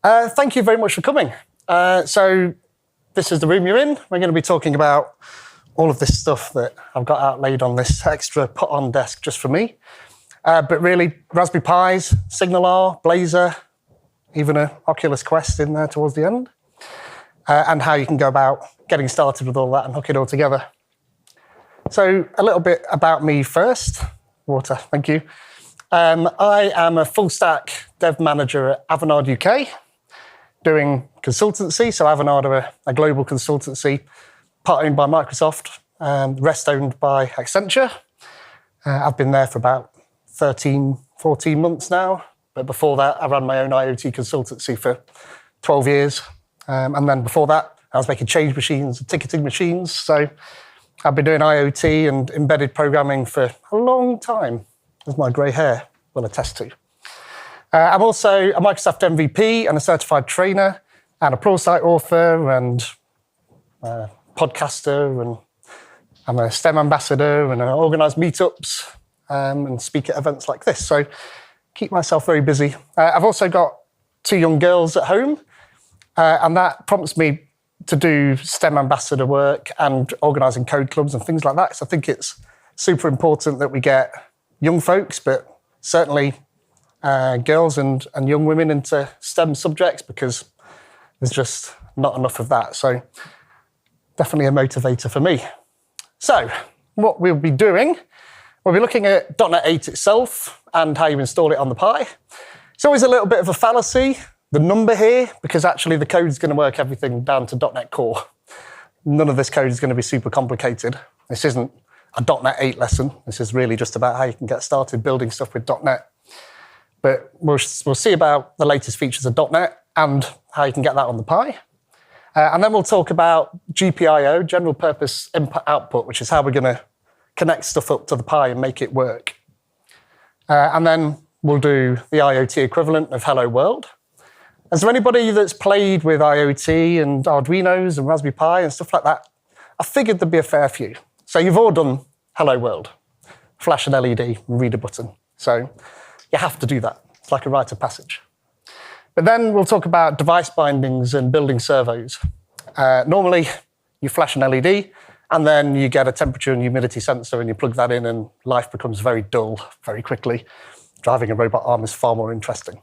Thank you very much for coming. So this is the room you're in. We're going to be talking about all of this stuff that I've got outlaid on this extra put-on desk just for me. But really, Raspberry Pis, SignalR, Blazor, even an Oculus Quest in there towards the end, and how you can go about getting started with all that and hook it all together. So a little bit about me first. Water, thank you. I am a full-stack dev manager at Avanade UK, doing consultancy. So Avanade are a global consultancy, part owned by Microsoft, rest owned by Accenture. I've been there for about 13, 14 months now. But before that, I ran my own IoT consultancy for 12 years. And then before that, I was making change machines and ticketing machines. So I've been doing IoT and embedded programming for a long time, as my grey hair will attest to. I'm also a Microsoft MVP and a certified trainer and a ProSite author and a podcaster, and I'm a STEM ambassador and I organise meetups and speak at events like this. So keep myself very busy. I've also got 2 young girls at home, and that prompts me to do STEM ambassador work and organising code clubs and things like that. So I think it's super important that we get young folks, but certainly girls and young women into STEM subjects, because there's just not enough of that. So definitely a motivator for me. So what we'll be doing, we'll be looking at .NET 8 itself and how you install it on the Pi. It's always a little bit of a fallacy, the number here, because actually the code is going to work everything down to .NET Core. None of this code is going to be super complicated. This isn't a .NET 8 lesson. This is really just about how you can get started building stuff with .NET. But we'll see about the latest features of .NET and how you can get that on the Pi. And then we'll talk about GPIO, general purpose input-output, which is how we're going to connect stuff up to the Pi and make it work. And then we'll do the IoT equivalent of Hello World. Is there anybody that's played with IoT and Arduinos and Raspberry Pi and stuff like that? I figured there'd be a fair few. So you've all done Hello World, flash an LED and read a button. So you have to do that. It's like a rite of passage. But then we'll talk about device bindings and building servos. Normally, you flash an LED, and then you get a temperature and humidity sensor, and you plug that in, and life becomes very dull very quickly. Driving a robot arm is far more interesting.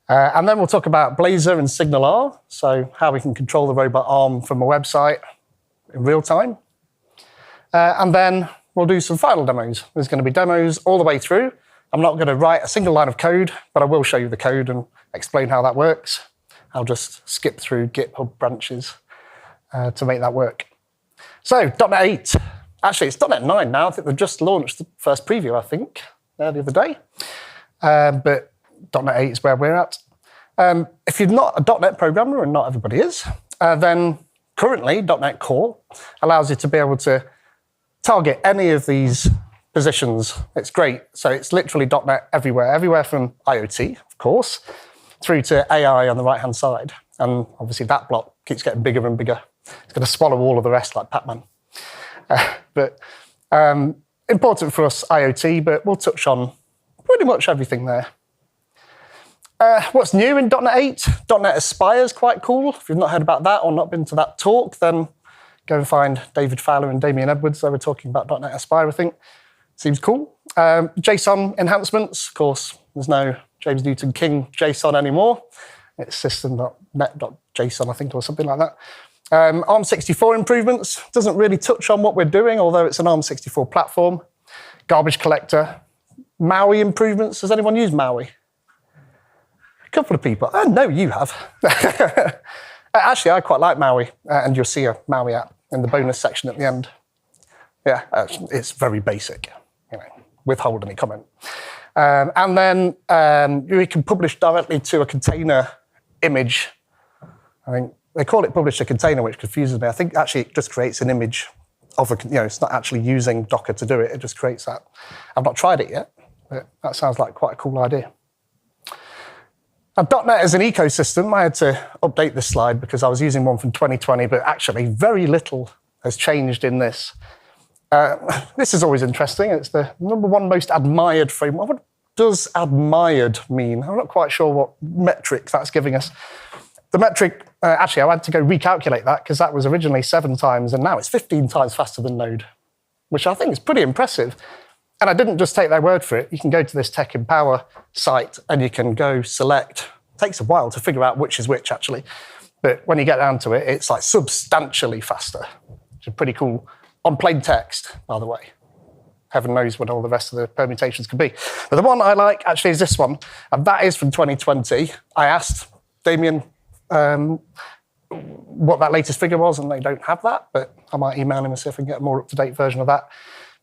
And then we'll talk about Blazor and SignalR, so how we can control the robot arm from a website in real time. And then we'll do some final demos. There's going to be demos all the way through. I'm not going to write a single line of code, but I will show you the code and explain how that works. I'll just skip through GitHub branches to make that work. So .NET 8. Actually, it's .NET 9 now. I think they've just launched the first preview, I think, the other day. But .NET 8 is where we're at. If you're not a .NET programmer, and not everybody is, then currently .NET Core allows you to be able to target any of these positions. It's great. So it's literally .NET everywhere from IoT, of course, through to AI on the right-hand side. And obviously that block keeps getting bigger and bigger. It's going to swallow all of the rest like Pac-Man. But important for us, IoT, but we'll touch on pretty much everything there. What's new in .NET 8? .NET Aspire is quite cool. If you've not heard about that or not been to that talk, then go and find David Fowler and Damien Edwards. They were talking about .NET Aspire, I think. Seems cool. JSON enhancements. Of course, there's no James Newton King JSON anymore. It's system.net.json, I think, or something like that. ARM64 improvements. Doesn't really touch on what we're doing, although it's an ARM64 platform. Garbage collector. MAUI improvements. Does anyone use MAUI? A couple of people. No, you have. Actually, I quite like MAUI, and you'll see a MAUI app in the bonus section at the end. Yeah, it's very basic. Withhold any comment. And then we can publish directly to a container image. I think they call it publish a container, which confuses me. I think actually it just creates an image of a, it's not actually using Docker to do it. It just creates that. I've not tried it yet, but that sounds like quite a cool idea. Now, .NET as an ecosystem, I had to update this slide because I was using one from 2020, but actually very little has changed in this. This is always interesting. It's the #1 most admired framework. does admired mean? I'm not quite sure what metric that's giving us. The metric, actually, I had to go recalculate that because that was originally 7 times and now it's 15 times faster than Node, which I think is pretty impressive. And I didn't just take their word for it. You can go to this Tech Empower site and you can go select. It takes a while to figure out which is which, actually. But when you get down to it, it's like substantially faster, which is pretty cool. On plain text, by the way. Heaven knows what all the rest of the permutations could be. But the one I like actually is this one, and that is from 2020. I asked Damien what that latest figure was, and they don't have that, but I might email him and see if I can get a more up-to-date version of that.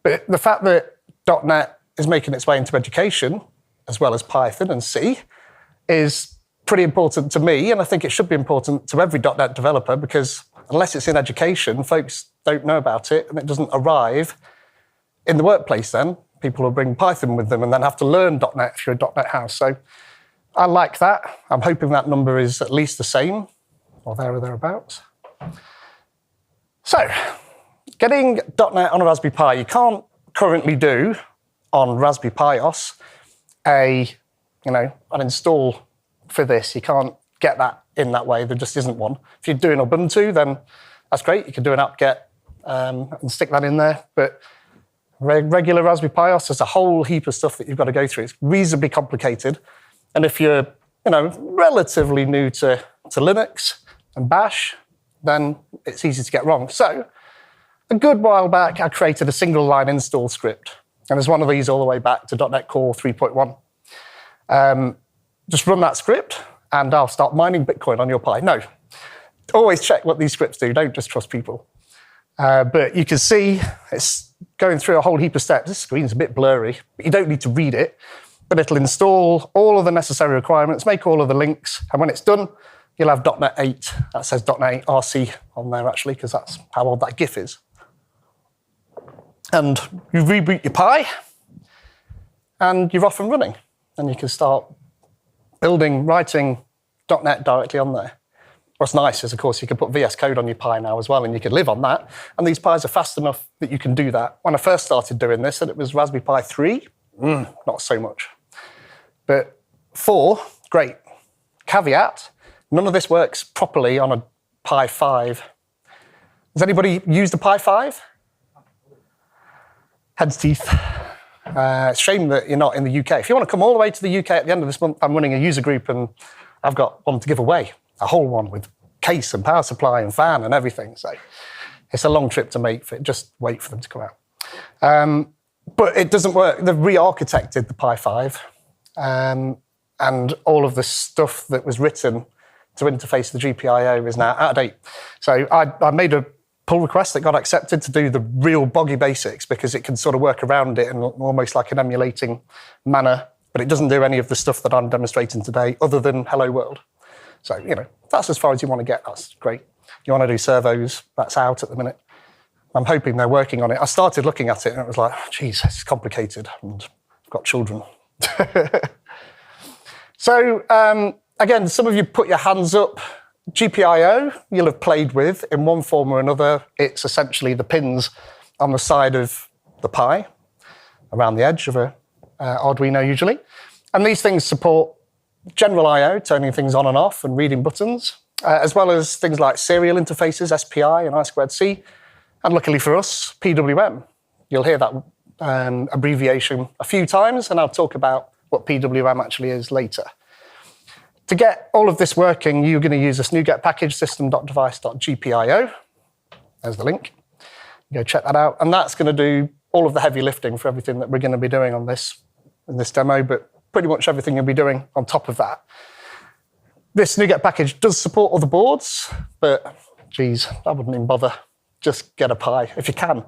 But the fact that .NET is making its way into education, as well as Python and C, is pretty important to me, and I think it should be important to every .NET developer, because unless it's in education, folks don't know about it, and it doesn't arrive in the workplace then. People will bring Python with them and then have to learn .NET if you're a .NET house. So I like that. I'm hoping that number is at least the same, or there or thereabouts. So, getting .NET on a Raspberry Pi, you can't currently do on Raspberry Pi OS an install for this. You can't get that in that way. There just isn't one. If you're doing Ubuntu, then that's great. You can do an apt-get and stick that in there. But regular Raspberry Pi OS, there's a whole heap of stuff that you've got to go through. It's reasonably complicated. And if you're relatively new to Linux and Bash, then it's easy to get wrong. So a good while back, I created a single line install script. And there's one of these all the way back to .NET Core 3.1. Just run that script and I'll start mining Bitcoin on your Pi. No, always check what these scripts do. Don't just trust people. But you can see it's going through a whole heap of steps. This screen's a bit blurry, but you don't need to read it. But it'll install all of the necessary requirements, make all of the links, and when it's done, you'll have .NET 8. That says .NET 8 RC on there, actually, because that's how old that GIF is. And you reboot your Pi, and you're off and running. And you can start building, writing .NET directly on there. What's nice is, of course, you can put VS Code on your Pi now as well, and you can live on that. And these Pis are fast enough that you can do that. When I first started doing this, and it was Raspberry Pi 3, not so much. But 4, great. Caveat, none of this works properly on a Pi 5. Has anybody used a Pi 5? Heads teeth. It's a shame that you're not in the UK. If you want to come all the way to the UK at the end of this month, I'm running a user group and I've got one to give away. A whole one with case and power supply and fan and everything. So it's a long trip to make. Just wait for them to come out. But it doesn't work. They've re-architected the Pi 5. And all of the stuff that was written to interface the GPIO is now out of date. So I made a pull request that got accepted to do the real boggy basics because it can sort of work around it in almost like an emulating manner, but it doesn't do any of the stuff that I'm demonstrating today other than Hello World. So, that's as far as you want to get. That's great. You want to do servos, that's out at the minute. I'm hoping they're working on it. I started looking at it and it was like, geez, it's complicated and I've got children. So, again, some of you put your hands up. GPIO, you'll have played with in one form or another. It's essentially the pins on the side of the Pi, around the edge of an Arduino usually. And these things support general I/O, turning things on and off and reading buttons, as well as things like serial interfaces, SPI and I2C, and luckily for us, PWM. You'll hear that abbreviation a few times, and I'll talk about what PWM actually is later. To get all of this working, you're going to use this NuGet package system.device.gpio. There's the link. Go check that out. And that's going to do all of the heavy lifting for everything that we're going to be doing on this in this demo, but pretty much everything you'll be doing on top of that. This NuGet package does support other boards, but geez, I wouldn't even bother. Just get a Pi if you can. You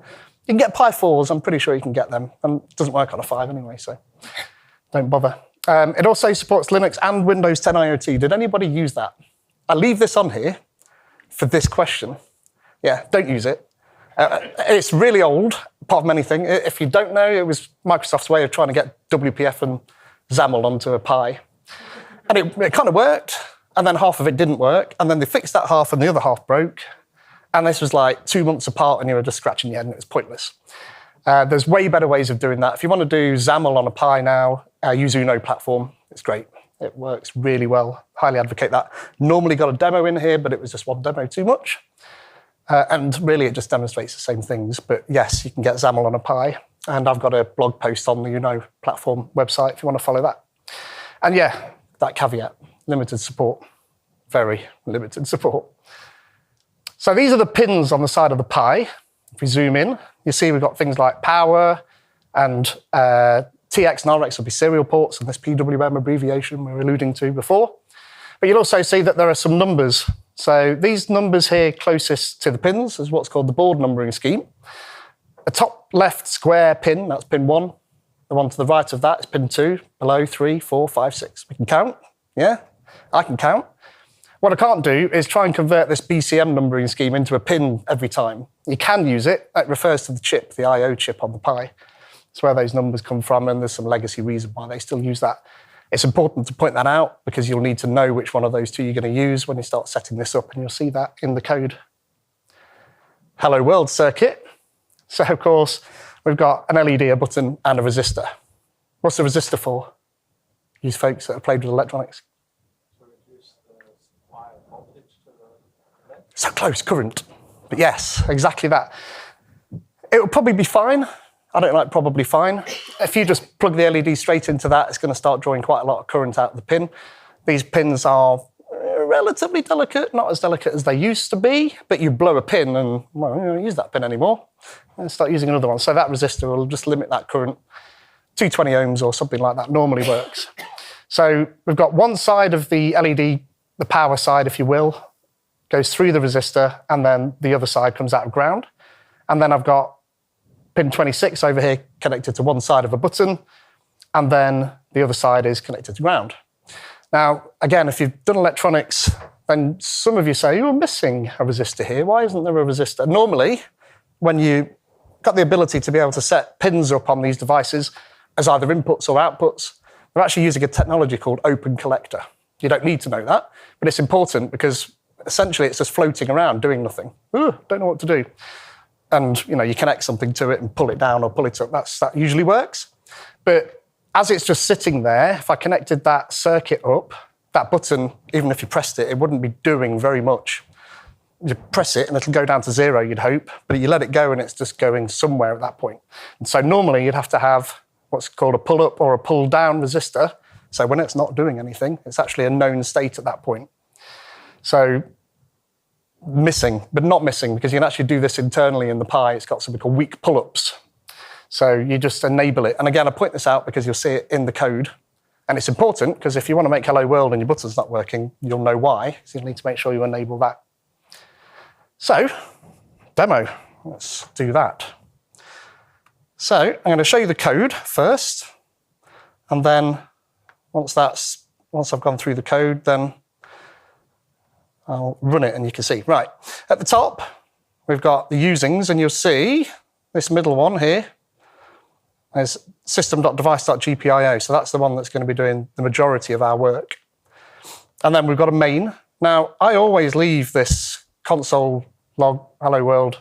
can get Pi 4s, I'm pretty sure you can get them. And it doesn't work on a 5 anyway, so don't bother. It also supports Linux and Windows 10 IoT. Did anybody use that? I leave this on here for this question. Yeah, don't use it. It's really old, apart from anything. If you don't know, it was Microsoft's way of trying to get WPF and XAML onto a Pi. And it kind of worked, and then half of it didn't work, and then they fixed that half and the other half broke. And this was like 2 months apart and you were just scratching your head and it was pointless. There's way better ways of doing that. If you want to do XAML on a Pi now, use Uno platform. It's great. It works really well. Highly advocate that. Normally got a demo in here, but it was just one demo too much. And really, it just demonstrates the same things. But yes, you can get XAML on a Pi. And I've got a blog post on the Uno platform website if you want to follow that. And yeah, that caveat, limited support. Very limited support. So these are the pins on the side of the Pi. If we zoom in, you see we've got things like power and TX and RX will be serial ports and this PWM abbreviation we were alluding to before. But you'll also see that there are some numbers. So these numbers here closest to the pins is what's called the board numbering scheme. The top left square pin, that's pin 1. The one to the right of that is pin 2, below 3, 4, 5, 6. We can count, yeah? I can count. What I can't do is try and convert this BCM numbering scheme into a pin every time. You can use it. It refers to the chip, the I/O chip on the Pi. It's where those numbers come from, and there's some legacy reason why they still use that. It's important to point that out because you'll need to know which one of those two you're going to use when you start setting this up, and you'll see that in the code. Hello world circuit. So, of course, we've got an LED, a button, and a resistor. What's the resistor for? Use folks that have played with electronics. So close, current. But yes, exactly that. It will probably be fine. I don't like probably fine. If you just plug the LED straight into that, it's going to start drawing quite a lot of current out of the pin. These pins are relatively delicate, not as delicate as they used to be, but you blow a pin and, well, you don't use that pin anymore. And start using another one. So that resistor will just limit that current. 220 ohms or something like that normally works. So we've got one side of the LED, the power side, if you will, goes through the resistor, and then the other side comes out of ground. And then I've got pin 26 over here connected to one side of a button, and then the other side is connected to ground. Now, again, if you've done electronics, then some of you say, you're missing a resistor here. Why isn't there a resistor? Normally, when you got the ability to be able to set pins up on these devices as either inputs or outputs, they're actually using a technology called open collector. You don't need to know that, but it's important because essentially it's just floating around doing nothing. Don't know what to do. And you connect something to it and pull it down or pull it up. That usually works. But as it's just sitting there, if I connected that circuit up, that button, even if you pressed it, it wouldn't be doing very much. You press it and it'll go down to 0, you'd hope, but you let it go and it's just going somewhere at that point. And so normally you'd have to have what's called a pull-up or a pull-down resistor. So when it's not doing anything, it's actually a known state at that point. So missing, but not missing, because you can actually do this internally in the Pi. It's got something called weak pull-ups. So you just enable it. And again, I point this out because you'll see it in the code. And it's important because if you want to make Hello World and your button's not working, you'll know why. So you'll need to make sure you enable that. So, demo. Let's do that. So I'm going to show you the code first. And then once I've gone through the code, then I'll run it and you can see. Right, at the top, we've got the usings, and you'll see this middle one here is system.device.GPIO. So that's the one that's going to be doing the majority of our work. And then we've got a main. Now, I always leave this console log hello world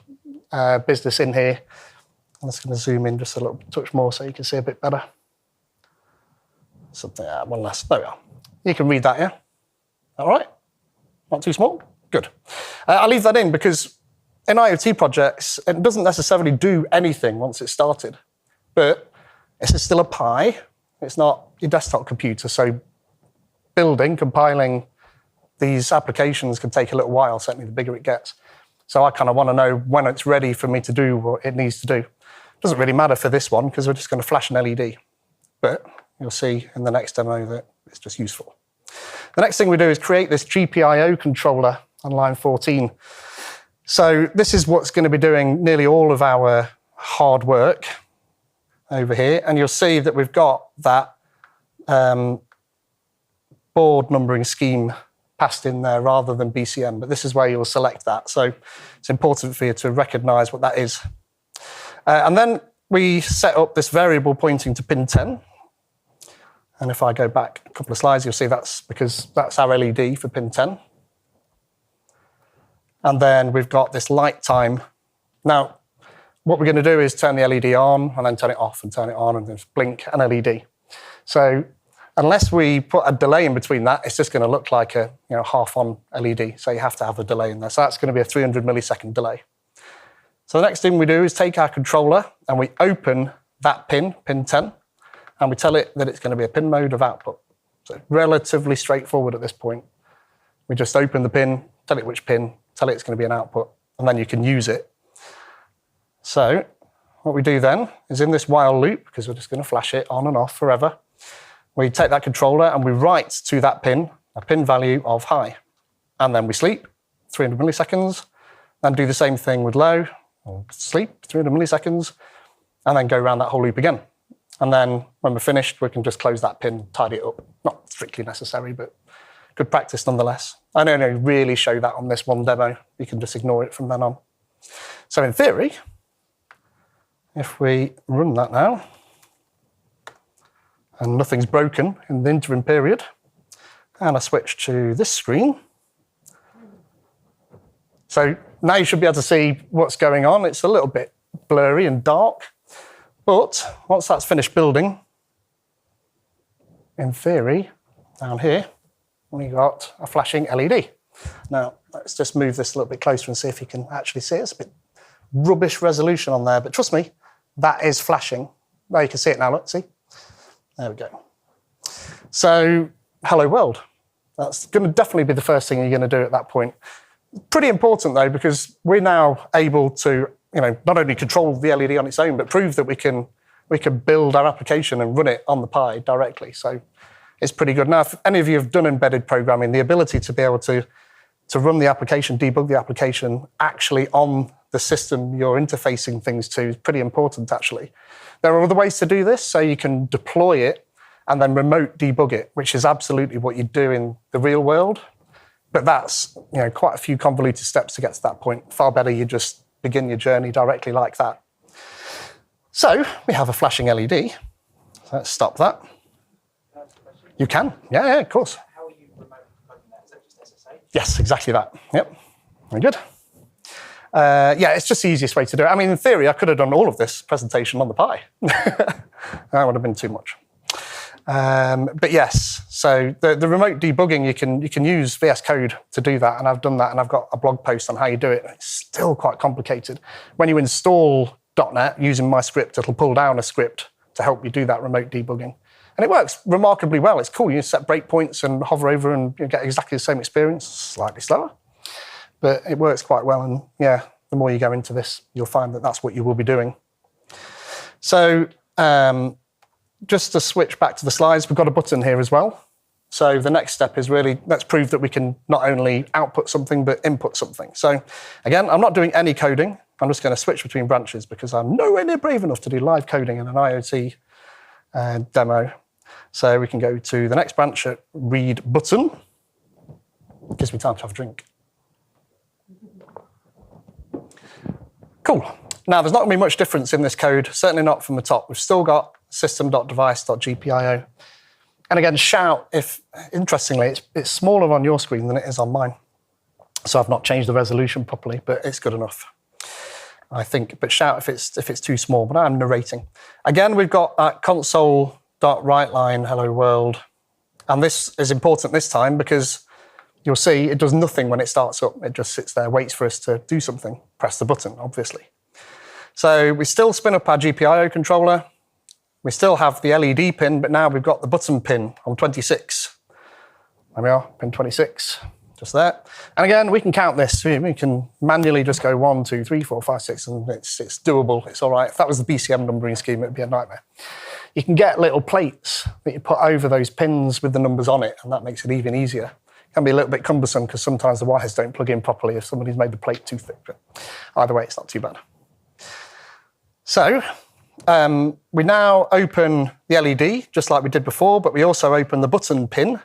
business in here. I'm just going to zoom in just a little touch more so you can see a bit better. Something, one last, there we are. You can read that, yeah? All right? Not too small? Good. I leave that in because in IoT projects, it doesn't necessarily do anything once it's started, but it's still a Pi. It's not your desktop computer, so building, compiling these applications can take a little while, certainly the bigger it gets. So I kind of want to know when it's ready for me to do what it needs to do. It doesn't really matter for this one because we're just going to flash an LED, but you'll see in the next demo that it's just useful. The next thing we do is create this GPIO controller on line 14. So this is what's going to be doing nearly all of our hard work over here. And you'll see that we've got that board numbering scheme passed in there rather than BCM, but this is where you'll select that. So it's important for you to recognize what that is. And then we set up this variable pointing to pin 10. And if I go back a couple of slides, you'll see that's because that's our LED for pin 10. And then we've got this light time. Now, what we're going to do is turn the LED on and then turn it off and turn it on and just blink an LED. So unless we put a delay in between that, it's just going to look like a half-on LED. So you have to have a delay in there. So that's going to be a 300 millisecond delay. So the next thing we do is take our controller and we open that pin 10, and we tell it that it's going to be a pin mode of output. So relatively straightforward at this point. We just open the pin, tell it which pin, tell it it's going to be an output, and then you can use it. So what we do then is in this while loop, because we're just going to flash it on and off forever, we take that controller and we write to that pin a pin value of high. And then we sleep 300 milliseconds, then do the same thing with low, or sleep 300 milliseconds, and then go around that whole loop again. And then when we're finished, we can just close that pin, tidy it up. Not strictly necessary, but good practice nonetheless. I don't really show that on this one demo. You can just ignore it from then on. So in theory, if we run that now, and nothing's broken in the interim period, and I switch to this screen. So now you should be able to see what's going on. It's a little bit blurry and dark, but once that's finished building, in theory, down here, we've got a flashing LED. Now, let's just move this a little bit closer and see if you can actually see it. It's a bit rubbish resolution on there, but trust me, that is flashing. There you can see it now, look, see? There we go. So, hello world. That's going to definitely be the first thing you're going to do at that point. Pretty important though, because we're now able to, not only control the LED on its own, but prove that we can build our application and run it on the Pi directly. So it's pretty good. Now, if any of you have done embedded programming, the ability to be able to run the application, debug the application actually on the system you're interfacing things to is pretty important, actually. There are other ways to do this, so you can deploy it and then remote debug it, which is absolutely what you do in the real world. But that's quite a few convoluted steps to get to that point. Far better you just begin your journey directly like that. So we have a flashing LED. So let's stop that. You can. Yeah, of course. How are you remotely debugging that? Is that just SSH? Yes, exactly that. Yep. Very good. Yeah, it's just the easiest way to do it. I mean, in theory, I could have done all of this presentation on the Pi. That would have been too much. But yes, so the remote debugging, you can use VS Code to do that, and I've done that, and I've got a blog post on how you do it. It's still quite complicated. When you install .NET using my script, it'll pull down a script to help you do that remote debugging. And it works remarkably well. It's cool. You set breakpoints and hover over and you get exactly the same experience, slightly slower. But it works quite well, and yeah, the more you go into this, you'll find that that's what you will be doing. So just to switch back to the slides, we've got a button here as well. So the next step is really, let's prove that we can not only output something, but input something. So again, I'm not doing any coding. I'm just going to switch between branches because I'm nowhere near brave enough to do live coding in an IoT demo. So we can go to the next branch at read button. It gives me time to have a drink. Cool. Now, there's not going to be much difference in this code, certainly not from the top. We've still got system.device.GPIO. And again, shout if, interestingly, it's smaller on your screen than it is on mine. So I've not changed the resolution properly, but it's good enough, I think. But shout if it's too small, but I'm narrating. Again, we've got console.writeLine, hello world. And this is important this time because you'll see it does nothing when it starts up. It just sits there, waits for us to do something. Press the button, obviously. So we still spin up our GPIO controller. We still have the LED pin, but now we've got the button pin on 26. There we are, pin 26, just there. And again, we can count this. We can manually just go 1, 2, 3, 4, 5, 6, and it's doable. It's all right. If that was the BCM numbering scheme, it'd be a nightmare. You can get little plates that you put over those pins with the numbers on it, and that makes it even easier. It can be a little bit cumbersome because sometimes the wires don't plug in properly if somebody's made the plate too thick. But either way, it's not too bad. So we now open the LED, just like we did before, but we also open the button pin.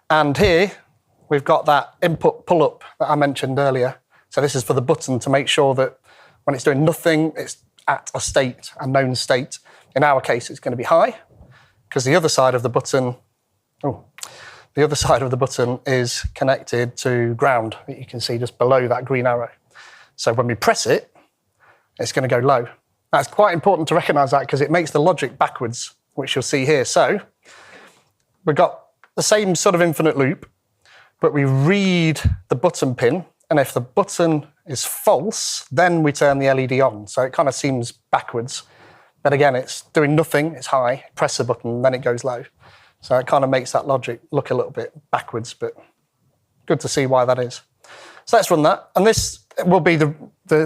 And here, we've got that input pull-up that I mentioned earlier. So this is for the button to make sure that when it's doing nothing, it's at a state, a known state. In our case, it's going to be high, because the other side of the button, is connected to ground, that you can see just below that green arrow. So when we press it, it's going to go low. That's quite important to recognize that because it makes the logic backwards, which you'll see here. So we've got the same sort of infinite loop, but we read the button pin, and if the button is false, then we turn the LED on. So it kind of seems backwards. But again, it's doing nothing, it's high, press the button, and then it goes low. So it kind of makes that logic look a little bit backwards, but good to see why that is. So let's run that. And this will be the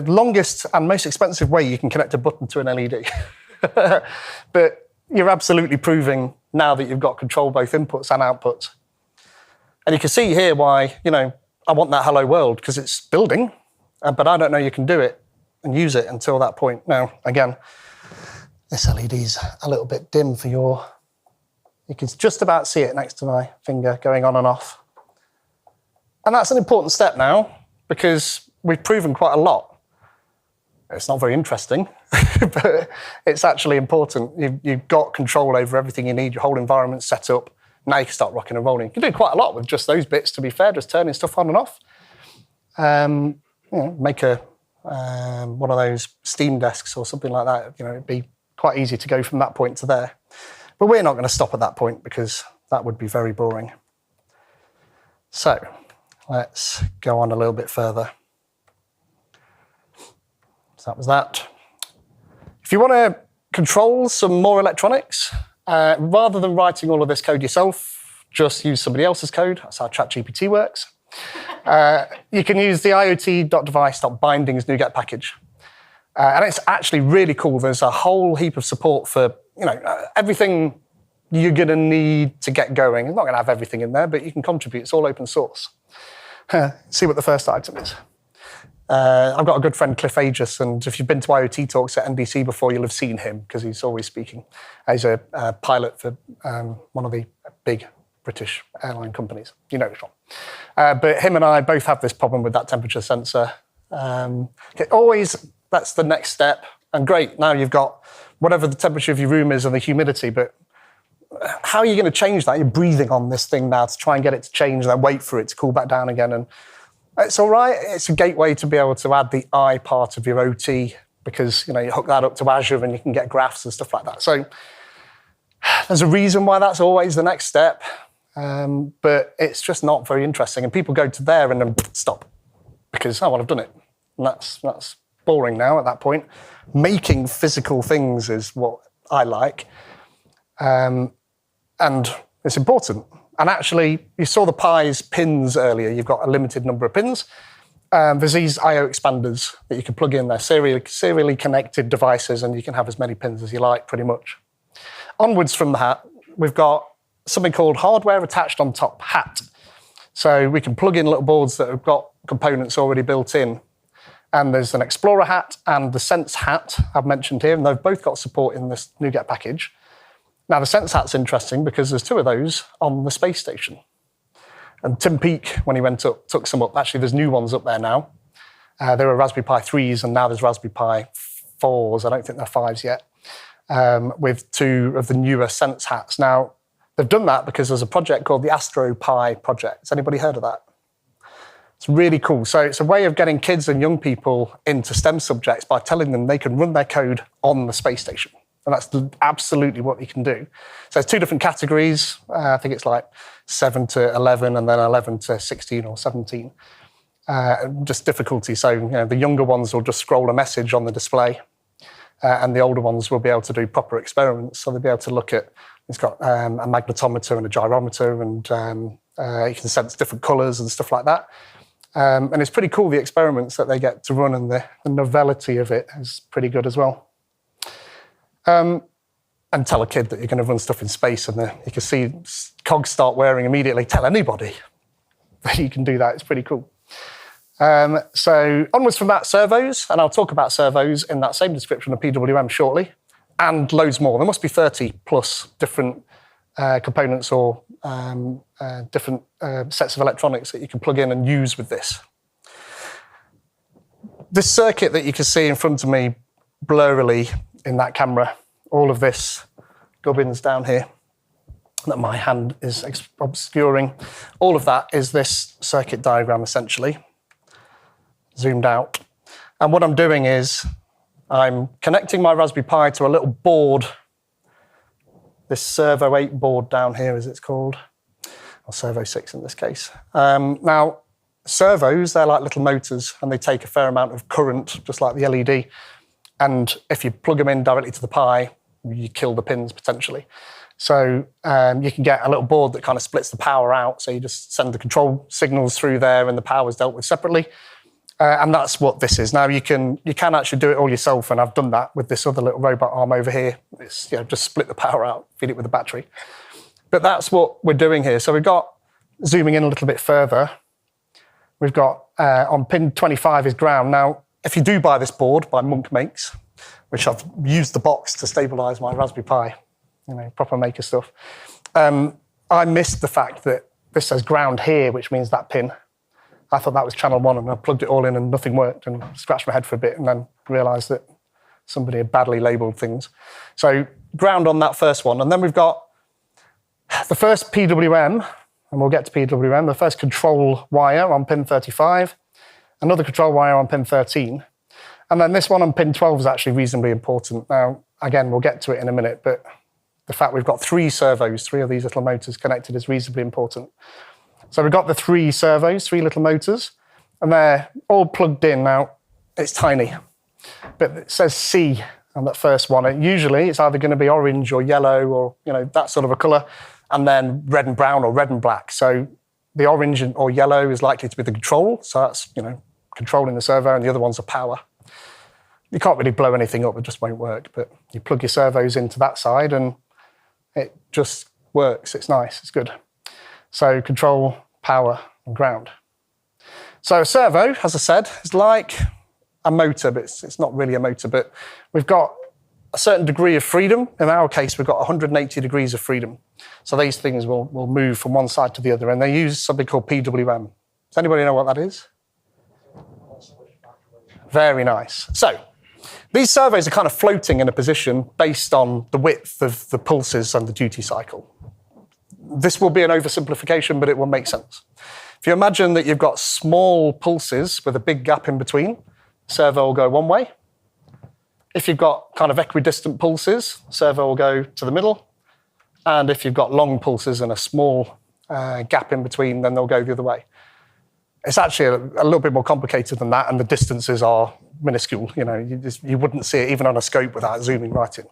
longest and most expensive way you can connect a button to an LED. But you're absolutely proving now that you've got control both inputs and outputs. And you can see here why, I want that hello world because it's building, but I don't know you can do it and use it until that point. Now, again, this LED's a little bit dim for you can just about see it next to my finger going on and off. And that's an important step now because we've proven quite a lot. It's not very interesting, but it's actually important. You've got control over everything you need, your whole environment's set up. Now you can start rocking and rolling. You can do quite a lot with just those bits, to be fair, just turning stuff on and off. Make one of those Steam desks or something like that. It'd be quite easy to go from that point to there. But we're not going to stop at that point because that would be very boring. So let's go on a little bit further. So that was that. If you want to control some more electronics, rather than writing all of this code yourself, just use somebody else's code. That's how ChatGPT works. You can use the IoT.device.bindings NuGet package. And it's actually really cool. There's a whole heap of support for everything you're going to need to get going. It's not going to have everything in there, but you can contribute. It's all open source. See what the first item is. I've got a good friend, Cliff Aegis, and if you've been to IoT talks at NDC before, you'll have seen him because he's always speaking. He's a pilot for one of the big British airline companies. You know which one. But him and I both have this problem with that temperature sensor. That's the next step. And great, now you've got whatever the temperature of your room is and the humidity, but how are you going to change that? You're breathing on this thing now to try and get it to change and then wait for it to cool back down again. And it's all right. It's a gateway to be able to add the I part of your OT because, you hook that up to Azure and you can get graphs and stuff like that. So there's a reason why that's always the next step, but it's just not very interesting. And people go to there and then stop because, I've done it. And that's boring now at that point. Making physical things is what I like. And it's important. And actually, you saw the Pi's pins earlier. You've got a limited number of pins. There's these I/O expanders that you can plug in. They're serially connected devices, and you can have as many pins as you like, pretty much. Onwards from that, we've got something called hardware attached on top, HAT. So we can plug in little boards that have got components already built in. And there's an Explorer hat and the Sense hat I've mentioned here, and they've both got support in this NuGet package. Now, the Sense hat's interesting because there's two of those on the space station. And Tim Peake, when he went up, took some up. Actually, there's new ones up there now. There were Raspberry Pi 3s, and now there's Raspberry Pi 4s. I don't think they're 5s yet, with two of the newer Sense hats. Now, they've done that because there's a project called the Astro Pi project. Has anybody heard of that? It's really cool. So it's a way of getting kids and young people into STEM subjects by telling them they can run their code on the space station. And that's absolutely what you can do. So there's two different categories. I think it's like 7 to 11 and then 11 to 16 or 17. Just difficulty. So the younger ones will just scroll a message on the display and the older ones will be able to do proper experiments. So they'll be able to look at, it's got a magnetometer and a gyrometer and you can sense different colours and stuff like that. And it's pretty cool, the experiments that they get to run, and the novelty of it is pretty good as well. And tell a kid that you're going to run stuff in space and you can see cogs start wearing immediately. Tell anybody that you can do that. It's pretty cool. So onwards from that, servos, and I'll talk about servos in that same description of PWM shortly, and loads more. There must be 30 plus different components or different sets of electronics that you can plug in and use with this. This circuit that you can see in front of me blurrily in that camera, all of this gubbins down here that my hand is obscuring, all of that is this circuit diagram essentially, zoomed out. And what I'm doing is I'm connecting my Raspberry Pi to a little board, this Servo 8 board down here, as it's called, or Servo 6 in this case. Now, servos, they're like little motors, and they take a fair amount of current, just like the LED. And if you plug them in directly to the Pi, you kill the pins potentially. So you can get a little board that kind of splits the power out. So you just send the control signals through there, and the power is dealt with separately. And that's what this is. Now you can actually do it all yourself, and I've done that with this other little robot arm over here. It's just split the power out, feed it with a battery. But that's what we're doing here. So we've got, zooming in a little bit further, we've got on pin 25 is ground. Now, if you do buy this board by Monk Makes, which I've used the box to stabilize my Raspberry Pi, proper maker stuff, I missed the fact that this says ground here, which means that pin. I thought that was channel 1, and I plugged it all in and nothing worked, and scratched my head for a bit, and then realized that somebody had badly labeled things. So ground on that first one. And then we've got the first PWM, and we'll get to PWM, the first control wire on pin 35, another control wire on pin 13, and then this one on pin 12 is actually reasonably important. Now, again, we'll get to it in a minute, but the fact we've got 3 servos, 3 of these little motors connected, is reasonably important. So we've got the 3 servos, 3 little motors, and they're all plugged in. Now, it's tiny, but it says C on that first one. Usually, it's either going to be orange or yellow or that sort of a colour, and then red and brown or red and black. So the orange or yellow is likely to be the control. So that's controlling the servo, and the other ones are power. You can't really blow anything up; it just won't work. But you plug your servos into that side, and it just works. It's nice. It's good. So control, power, and ground. So a servo, as I said, is like a motor, but it's not really a motor. But we've got a certain degree of freedom. In our case, we've got 180 degrees of freedom. So these things will move from one side to the other, and they use something called PWM. Does anybody know what that is? Very nice. So these servos are kind of floating in a position based on the width of the pulses and the duty cycle. This will be an oversimplification, but it will make sense. If you imagine that you've got small pulses with a big gap in between, servo will go one way. If you've got kind of equidistant pulses, servo will go to the middle. And if you've got long pulses and a small gap in between, then they'll go the other way. It's actually a little bit more complicated than that, and the distances are minuscule. You wouldn't see it even on a scope without zooming right in.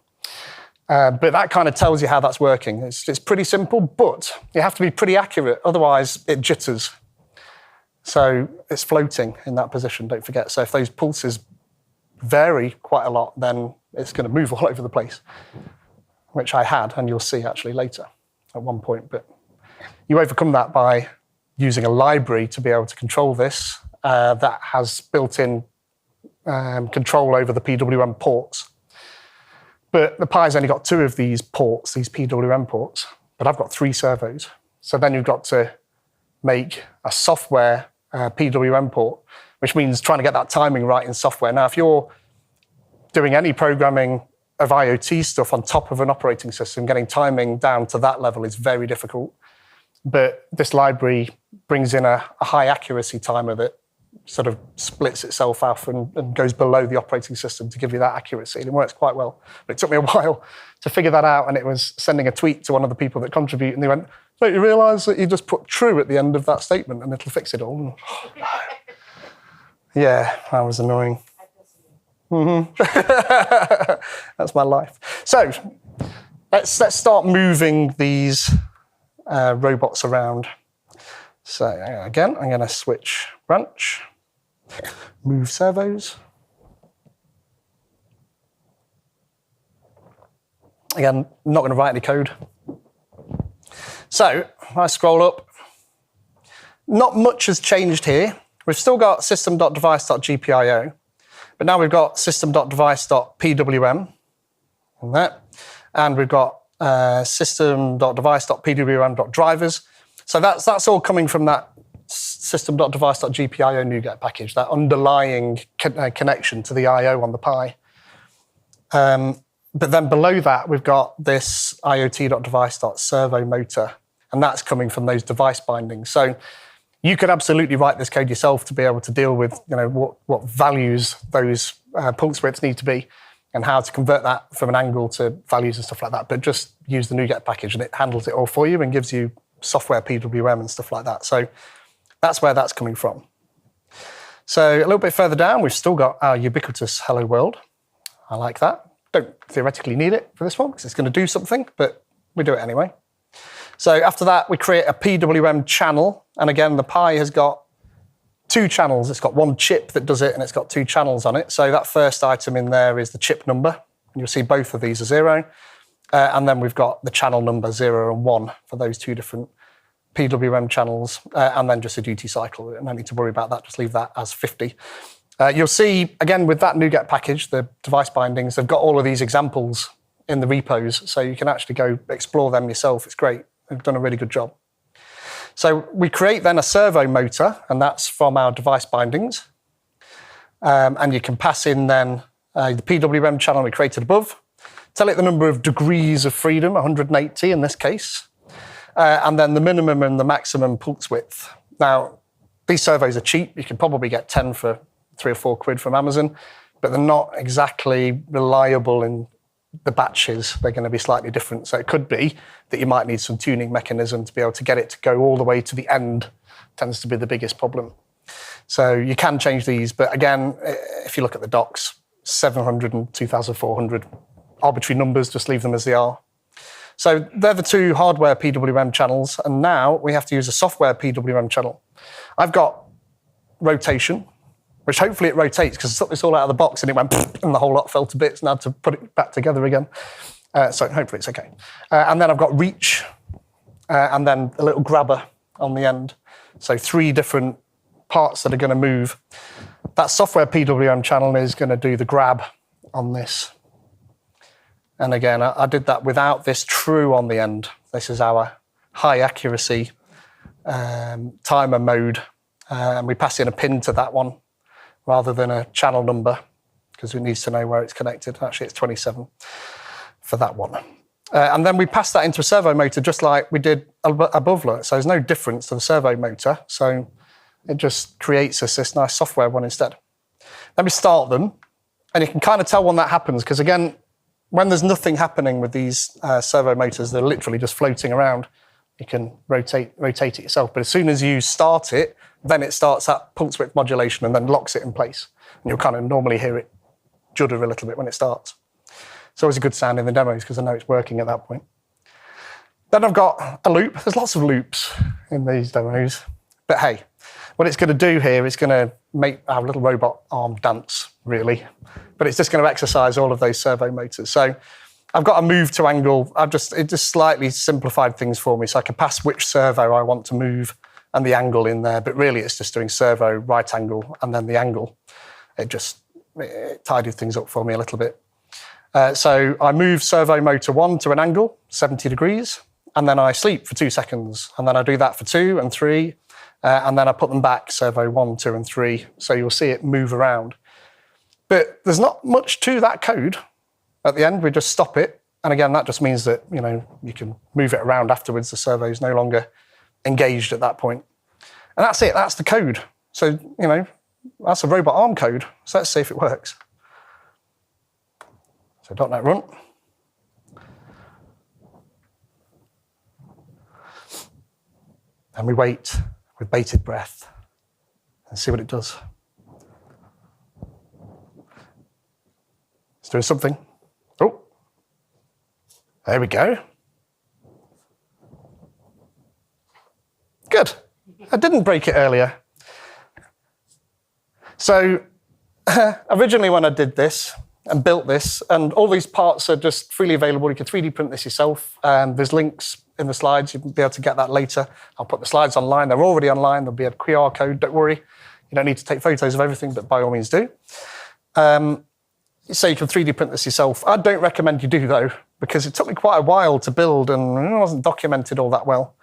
But that kind of tells you how that's working. It's pretty simple, but you have to be pretty accurate, otherwise it jitters. So it's floating in that position, don't forget. So if those pulses vary quite a lot, then it's going to move all over the place, which I had, and you'll see actually later at one point. But you overcome that by using a library to be able to control this that has built-in control over the PWM ports. But the Pi's only got 2 of these ports, these PWM ports, but I've got 3 servos. So then you've got to make a software PWM port, which means trying to get that timing right in software. Now, if you're doing any programming of IoT stuff on top of an operating system, getting timing down to that level is very difficult. But this library brings in a high accuracy timer that sort of splits itself off and goes below the operating system to give you that accuracy. And it works quite well. But it took me a while to figure that out, and it was sending a tweet to one of the people that contribute, and they went, "Don't you realise that you just put true at the end of that statement and it'll fix it all?" Yeah, that was annoying. That's my life. So let's start moving these robots around. So again, I'm going to switch branch, move servos. Again, I'm not going to write any code. So if I scroll up, not much has changed here. We've still got system.device.gpio, but now we've got system.device.pwm and that, and we've got system.device.pwm.drivers. So that's all coming from that system.device.gpio NuGet package, that underlying connection to the I/O on the Pi. But then below that, we've got this IoT.device.servo motor, and that's coming from those device bindings. So You could absolutely write this code yourself to be able to deal with what values those pulse widths need to be and how to convert that from an angle to values and stuff like that. But just use the NuGet package and it handles it all for you and gives you software PWM and stuff like that. So that's where that's coming from. So a little bit further down, we've still got our ubiquitous hello world. I like that. Don't theoretically need it for this one because it's going to do something, but we do it anyway. So after that, we create a PWM channel. And again, the Pi has got 2 channels. It's got one chip that does it, and it's got 2 channels on it. So that first item in there is the chip number. And you'll see both of these are 0. And then we've got the channel number 0 and 1 for those 2 different PWM channels. And then just a duty cycle. No need to worry about that. Just leave that as 50. You'll see, again, with that NuGet package, the device bindings, they've got all of these examples in the repos. So you can actually go explore them yourself. It's great. They've done a really good job. So we create then a servo motor, and that's from our device bindings. And you can pass in then the PWM channel we created above, tell it the number of degrees of freedom, 180 in this case, and then the minimum and the maximum pulse width. Now, these servos are cheap. You can probably get 10 for 3 or 4 quid from Amazon, but they're not exactly reliable in the batches. They're going to be slightly different. So it could be that you might need some tuning mechanism to be able to get it to go all the way to the end. Tends to be the biggest problem. So you can change these, but again, if you look at the docs, 700 and 2,400 arbitrary numbers, just leave them as they are. So they're the 2 hardware PWM channels, and now we have to use a software PWM channel. I've got rotation, which hopefully it rotates because I took this all out of the box and it went and the whole lot fell to bits and I had to put it back together again. So hopefully it's okay. And then I've got reach and then a little grabber on the end. So 3 different parts that are going to move. That software PWM channel is going to do the grab on this. And again, I did that without this true on the end. This is our high accuracy timer mode. And we pass in a pin to that one, rather than a channel number, because it needs to know where it's connected. Actually, it's 27 for that one. And then we pass that into a servo motor, just like we did above. So there's no difference to the servo motor. So it just creates us this nice software one instead. Then we start them, and you can kind of tell when that happens, because again, when there's nothing happening with these servo motors, they're literally just floating around. You can rotate it yourself. But as soon as you start it, then it starts that pulse width modulation and then locks it in place. And you'll kind of normally hear it judder a little bit when it starts. It's always a good sound in the demos because I know it's working at that point. Then I've got a loop. There's lots of loops in these demos. But hey, what it's going to do here is going to make our little robot arm dance, really. But it's just going to exercise all of those servo motors. So I've got a move to angle. It just slightly simplified things for me. So I can pass which servo I want to move and the angle in there, but really it's just doing servo, right angle, and then the angle. It tidied things up for me a little bit. So I move servo motor 1 to an angle, 70 degrees, and then I sleep for 2 seconds. And then I do that for 2 and 3, and then I put them back, servo 1, 2, and 3. So you'll see it move around. But there's not much to that code. At the end, we just stop it. And again, that just means that, you can move it around afterwards. The servo is no longer engaged at that point. And that's it, that's the code. So, that's a robot arm code. So let's see if it works. So .NET run. And we wait with bated breath and see what it does. It's doing something. Oh, there we go. Good. I didn't break it earlier. So originally when I did this and built this, and all these parts are just freely available. You can 3D print this yourself. There's links in the slides. You'll be able to get that later. I'll put the slides online. They're already online. There'll be a QR code. Don't worry. You don't need to take photos of everything, but by all means do. So you can 3D print this yourself. I don't recommend you do, though, because it took me quite a while to build and it wasn't documented all that well.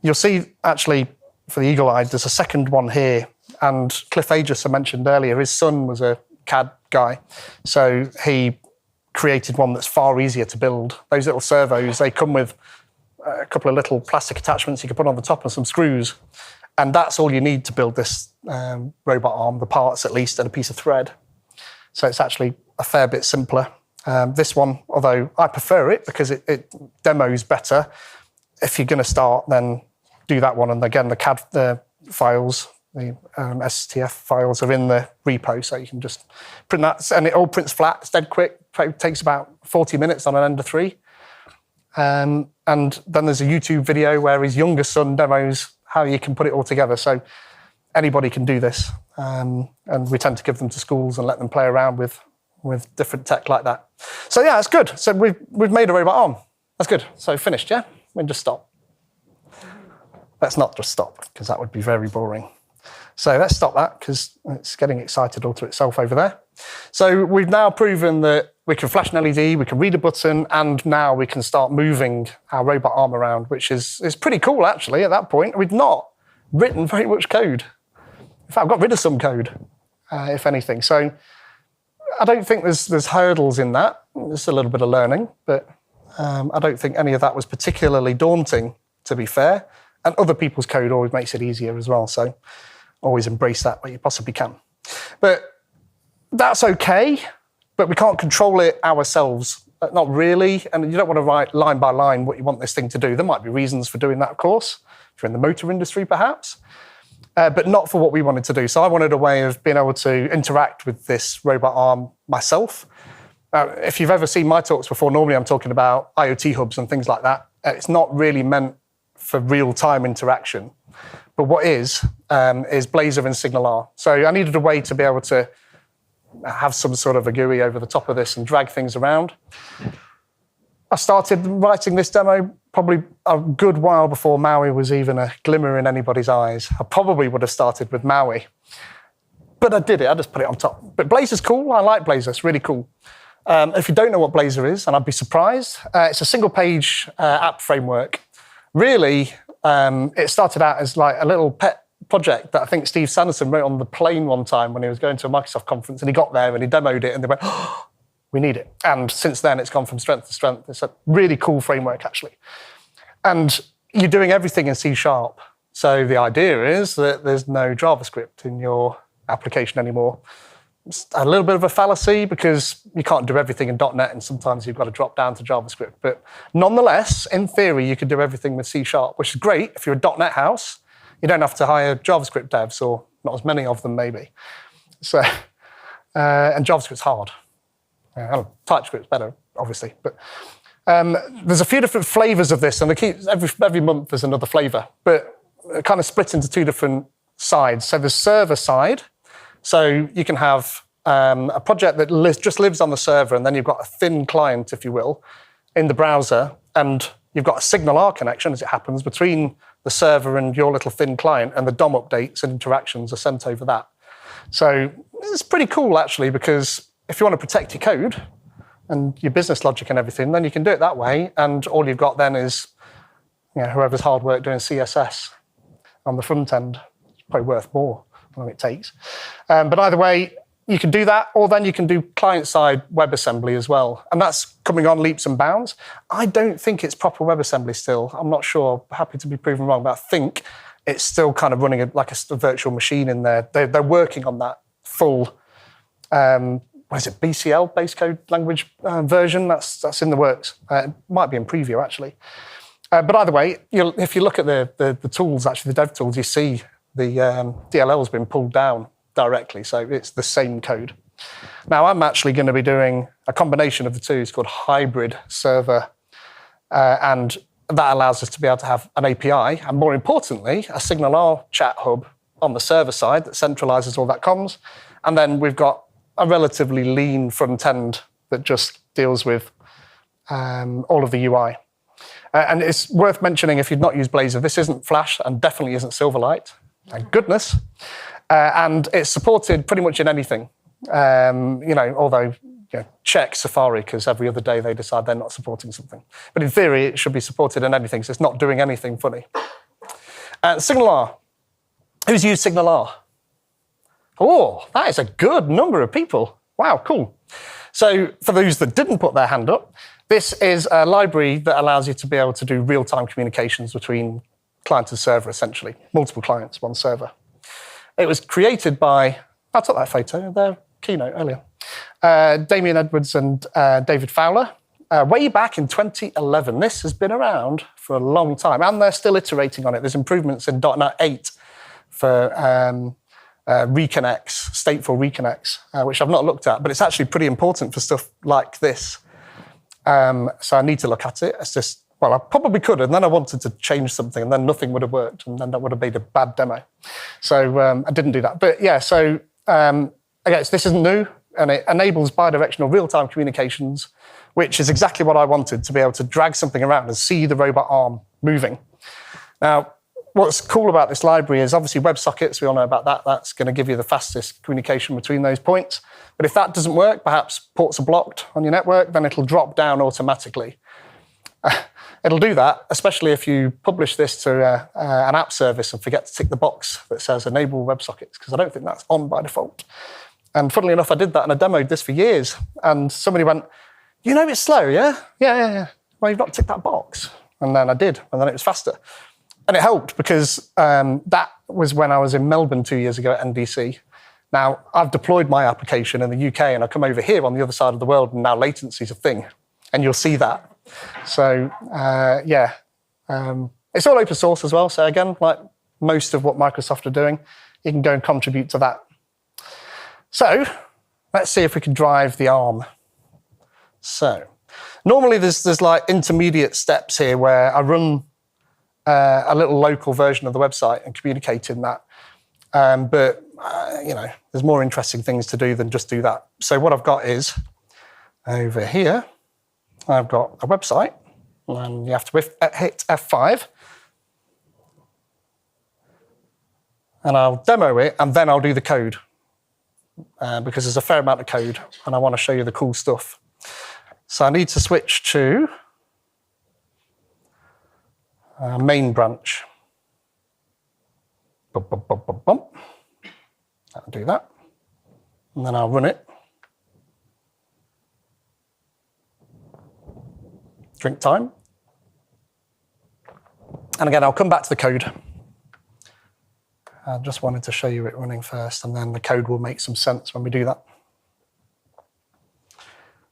You'll see, actually, for the eagle-eyed, there's a second one here. And Cliff Aegis, I mentioned earlier, his son was a CAD guy. So he created one that's far easier to build. Those little servos, they come with a couple of little plastic attachments you can put on the top and some screws. And that's all you need to build this robot arm, the parts at least, and a piece of thread. So it's actually a fair bit simpler. This one, although I prefer it because it demos better, if you're going to start, then do that one. And again, the files, the STF files are in the repo, so you can just print that, and it all prints flat. It's dead quick. It takes about 40 minutes on an Ender 3. And then there's a YouTube video where his younger son demos how you can put it all together. So anybody can do this. And we tend to give them to schools and let them play around with different tech like that. So yeah, it's good. So we've made a robot arm. That's good. So finished, yeah? We can just stop. Let's not just stop, because that would be very boring. So let's stop that, because it's getting excited all to itself over there. So we've now proven that we can flash an LED, we can read a button, and now we can start moving our robot arm around, which is pretty cool, actually, at that point. We've not written very much code. In fact, I've got rid of some code, if anything. So I don't think there's hurdles in that. There's a little bit of learning, but I don't think any of that was particularly daunting, to be fair. And other people's code always makes it easier as well. So always embrace that where you possibly can. But that's okay, but we can't control it ourselves. Not really. And you don't want to write line by line what you want this thing to do. There might be reasons for doing that, of course, if you're in the motor industry, perhaps. But not for what we wanted to do. So I wanted a way of being able to interact with this robot arm myself. If you've ever seen my talks before, normally I'm talking about IoT hubs and things like that. It's not really meant for real-time interaction. But what is Blazor and SignalR. So I needed a way to be able to have some sort of a GUI over the top of this and drag things around. I started writing this demo probably a good while before Maui was even a glimmer in anybody's eyes. I probably would have started with Maui. But I did it, I just put it on top. But Blazor's cool, I like Blazor, it's really cool. If you don't know what Blazor is, and I'd be surprised, it's a single-page app framework. Really, it started out as like a little pet project that I think Steve Sanderson wrote on the plane one time when he was going to a Microsoft conference, and he got there and he demoed it and they went, oh, we need it. And since then, it's gone from strength to strength. It's a really cool framework, actually. And you're doing everything in C#. So the idea is that there's no JavaScript in your application anymore. It's a little bit of a fallacy because you can't do everything in .NET and sometimes you've got to drop down to JavaScript. But nonetheless, in theory, you could do everything with C#, which is great if you're a .NET house. You don't have to hire JavaScript devs, or not as many of them, maybe. So, and JavaScript's hard. TypeScript's better, obviously. But there's a few different flavors of this, and every month there's another flavor. But it kind of split into two different sides. So the server side. So you can have a project that just lives on the server, and then you've got a thin client, if you will, in the browser, and you've got a SignalR connection, as it happens, between the server and your little thin client, and the DOM updates and interactions are sent over that. So it's pretty cool, actually, because if you want to protect your code and your business logic and everything, then you can do it that way, and all you've got then is whoever's hard work doing CSS on the front end. It's probably worth more than it takes. But either way, you can do that, or then you can do client-side WebAssembly as well. And that's coming on leaps and bounds. I don't think it's proper WebAssembly still. I'm not sure. Happy to be proven wrong, but I think it's still kind of running like a virtual machine in there. They're working on that full, BCL, base code language version. That's in the works. It might be in preview, actually. But either way, if you look at the tools, actually the dev tools, you see the DLL has been pulled down directly, so it's the same code. Now, I'm actually going to be doing a combination of the two. It's called hybrid server, and that allows us to be able to have an API, and more importantly, a SignalR chat hub on the server side that centralizes all that comms. And then we've got a relatively lean front end that just deals with all of the UI. And it's worth mentioning, if you've not used Blazor, this isn't Flash and definitely isn't Silverlight. Thank goodness. And it's supported pretty much in anything. Although check Safari, because every other day they decide they're not supporting something. But in theory, it should be supported in anything, so it's not doing anything funny. SignalR. Who's used SignalR? Oh, that is a good number of people. Wow, cool. So for those that didn't put their hand up, this is a library that allows you to be able to do real-time communications between client and server, essentially. Multiple clients, one server. It was created by, I took that photo, their keynote earlier, Damien Edwards and David Fowler, way back in 2011. This has been around for a long time, and they're still iterating on it. There's improvements in .NET 8 for reconnects, stateful reconnects, which I've not looked at, but it's actually pretty important for stuff like this. So I need to look at it. It's just, well, I probably could, and then I wanted to change something, and then nothing would have worked, and then that would have made a bad demo. So I didn't do that. But yeah, so I guess this isn't new, and it enables bidirectional real-time communications, which is exactly what I wanted, to be able to drag something around and see the robot arm moving. Now, what's cool about this library is obviously WebSockets, we all know about that. That's going to give you the fastest communication between those points. But if that doesn't work, perhaps ports are blocked on your network, then it'll drop down automatically. It'll do that, especially if you publish this to an app service and forget to tick the box that says enable WebSockets, because I don't think that's on by default. And funnily enough, I did that and I demoed this for years. And somebody went, you know it's slow, yeah? Yeah. Well, you've not ticked that box. And then I did, and then it was faster. And it helped because that was when I was in Melbourne 2 years ago at NDC. Now, I've deployed my application in the UK and I come over here on the other side of the world, and now latency is a thing. And you'll see that. So, it's all open source as well. So again, like most of what Microsoft are doing, you can go and contribute to that. So let's see if we can drive the arm. So normally there's like intermediate steps here where I run a little local version of the website and communicate in that. But there's more interesting things to do than just do that. So what I've got is over here, I've got a website, and you have to hit F5. And I'll demo it, and then I'll do the code, because there's a fair amount of code, and I want to show you the cool stuff. So I need to switch to main branch. I'll do that, and then I'll run it. Drink time. And again, I'll come back to the code. I just wanted to show you it running first, and then the code will make some sense when we do that.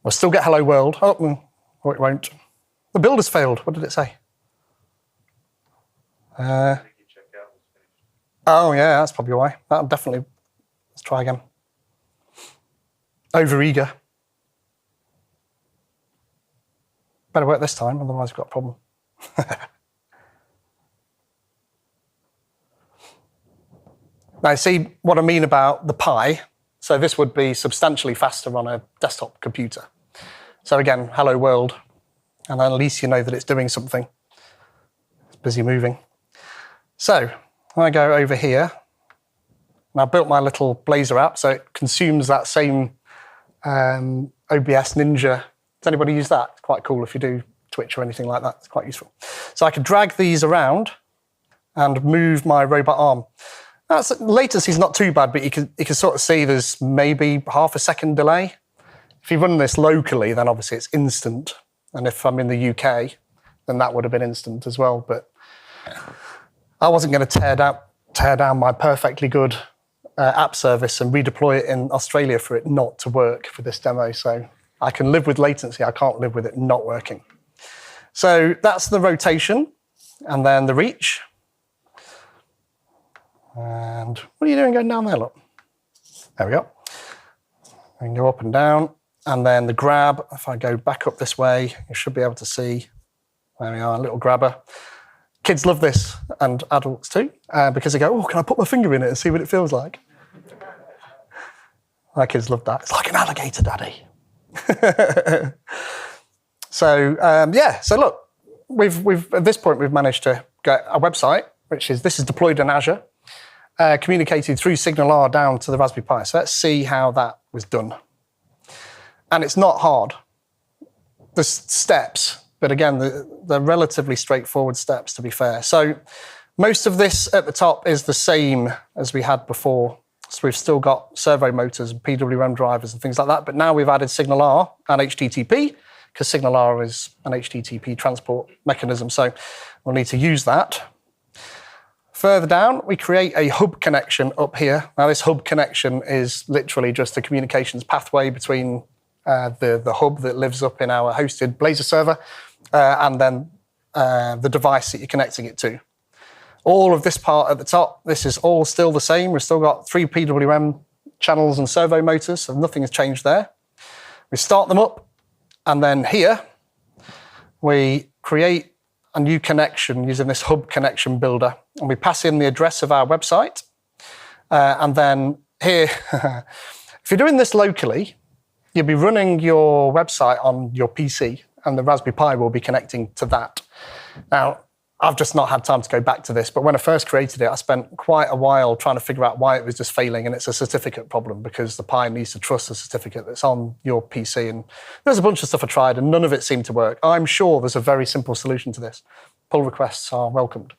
We'll still get hello world. Oh, it won't. The builder's failed. What did it say? Oh, yeah, that's probably why. That'll definitely. Let's try again. Overeager. Better work this time, otherwise we've got a problem. Now, see what I mean about the Pi? So this would be substantially faster on a desktop computer. So again, hello world, and then at least you know that it's doing something. It's busy moving. So I go over here, and I built my little Blazor app, so it consumes that same OBS Ninja. Does anybody use that? It's quite cool if you do Twitch or anything like that. It's quite useful. So I could drag these around and move my robot arm. Latency is not too bad, but you can sort of see there's maybe half a second delay. If you run this locally, then obviously it's instant. And if I'm in the UK, then that would have been instant as well. But I wasn't going to tear down my perfectly good app service and redeploy it in Australia for it not to work for this demo. So I can live with latency. I can't live with it not working. So that's the rotation, and then the reach. And what are you doing going down there, look? There we go. I can go up and down, and then the grab, if I go back up this way, you should be able to see, there we are, a little grabber. Kids love this, and adults too, because they go, oh, can I put my finger in it and see what it feels like? My kids love that. It's like an alligator, Daddy. So look, we've at this point we've managed to get a website, this is deployed in Azure, communicated through SignalR down to the Raspberry Pi. So let's see how that was done. And it's not hard. There's steps, but again, they're relatively straightforward steps, to be fair. So most of this at the top is the same as we had before. So we've still got servo motors and PWM drivers and things like that, but now we've added SignalR and HTTP, because SignalR is an HTTP transport mechanism, so we'll need to use that. Further down, we create a hub connection up here. Now, this hub connection is literally just a communications pathway between the hub that lives up in our hosted Blazor server and then the device that you're connecting it to. All of this part at the top, this is all still the same. We've still got 3 PWM channels and servo motors, so nothing has changed there. We start them up, and then here, we create a new connection using this hub connection builder, and we pass in the address of our website. And then here, if you're doing this locally, you'll be running your website on your PC, and the Raspberry Pi will be connecting to that. Now, I've just not had time to go back to this, but when I first created it, I spent quite a while trying to figure out why it was just failing, and it's a certificate problem because the Pi needs to trust the certificate that's on your PC. And there's a bunch of stuff I tried, and none of it seemed to work. I'm sure there's a very simple solution to this. Pull requests are welcomed.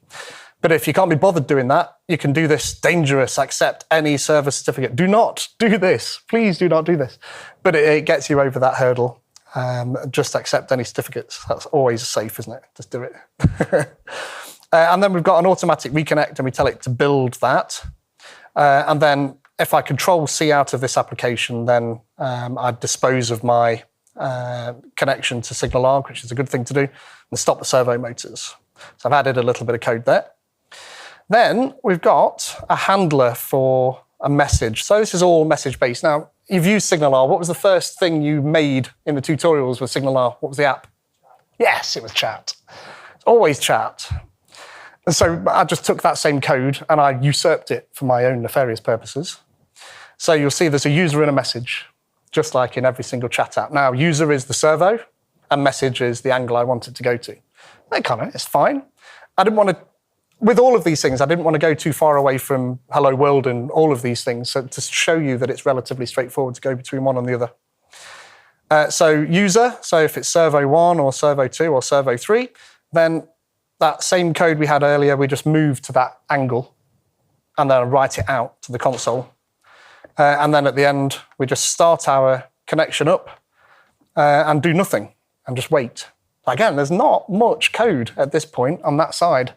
But if you can't be bothered doing that, you can do this dangerous, accept any server certificate. Do not do this. Please do not do this. But it gets you over that hurdle. Just accept any certificates. That's always safe, isn't it? Just do it. And then we've got an automatic reconnect, and we tell it to build that. And then if I Control C out of this application, then I dispose of my connection to SignalR, which is a good thing to do, and stop the servo motors. So I've added a little bit of code there. Then we've got a handler for a message. So this is all message-based. Now, you've used SignalR. What was the first thing you made in the tutorials with SignalR? What was the app? Yes, it was chat. It's always chat. And so I just took that same code and I usurped it for my own nefarious purposes. So you'll see there's a user and a message, just like in every single chat app. Now, user is the servo and message is the angle I want it to go to. It's fine. I didn't want to, with all of these things, I didn't want to go too far away from hello world and all of these things, so to show you that it's relatively straightforward to go between one and the other. So user, so if it's servo 1 or servo 2 or servo 3, then that same code we had earlier, we just move to that angle and then write it out to the console. And then at the end, we just start our connection up and do nothing and just wait. Again, there's not much code at this point on that side.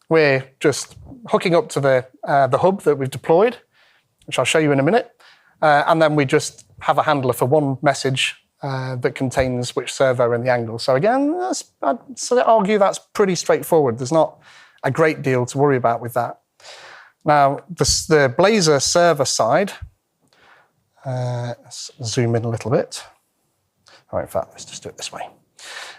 We're just hooking up to the hub that we've deployed, which I'll show you in a minute. And then we just have a handler for one message that contains which servo and the angle. So again, I'd argue that's pretty straightforward. There's not a great deal to worry about with that. Now, the Blazor server side, let's zoom in a little bit. Oh, in fact, let's just do it this way.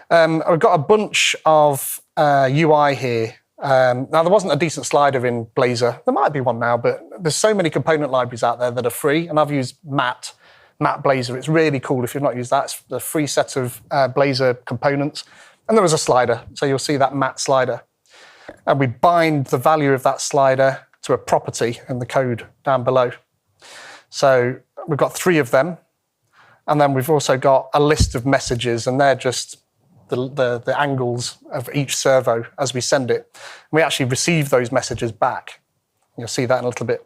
I've got a bunch of UI here. Now, there wasn't a decent slider in Blazor. There might be one now, but there's so many component libraries out there that are free, and I've used Matt Blazor. It's really cool if you've not used that. It's the free set of Blazor components. And there was a slider, so you'll see that Matt slider. And we bind the value of that slider to a property in the code down below. So we've got 3 of them. And then we've also got a list of messages, and they're just the angles of each servo as we send it. We actually receive those messages back. You'll see that in a little bit.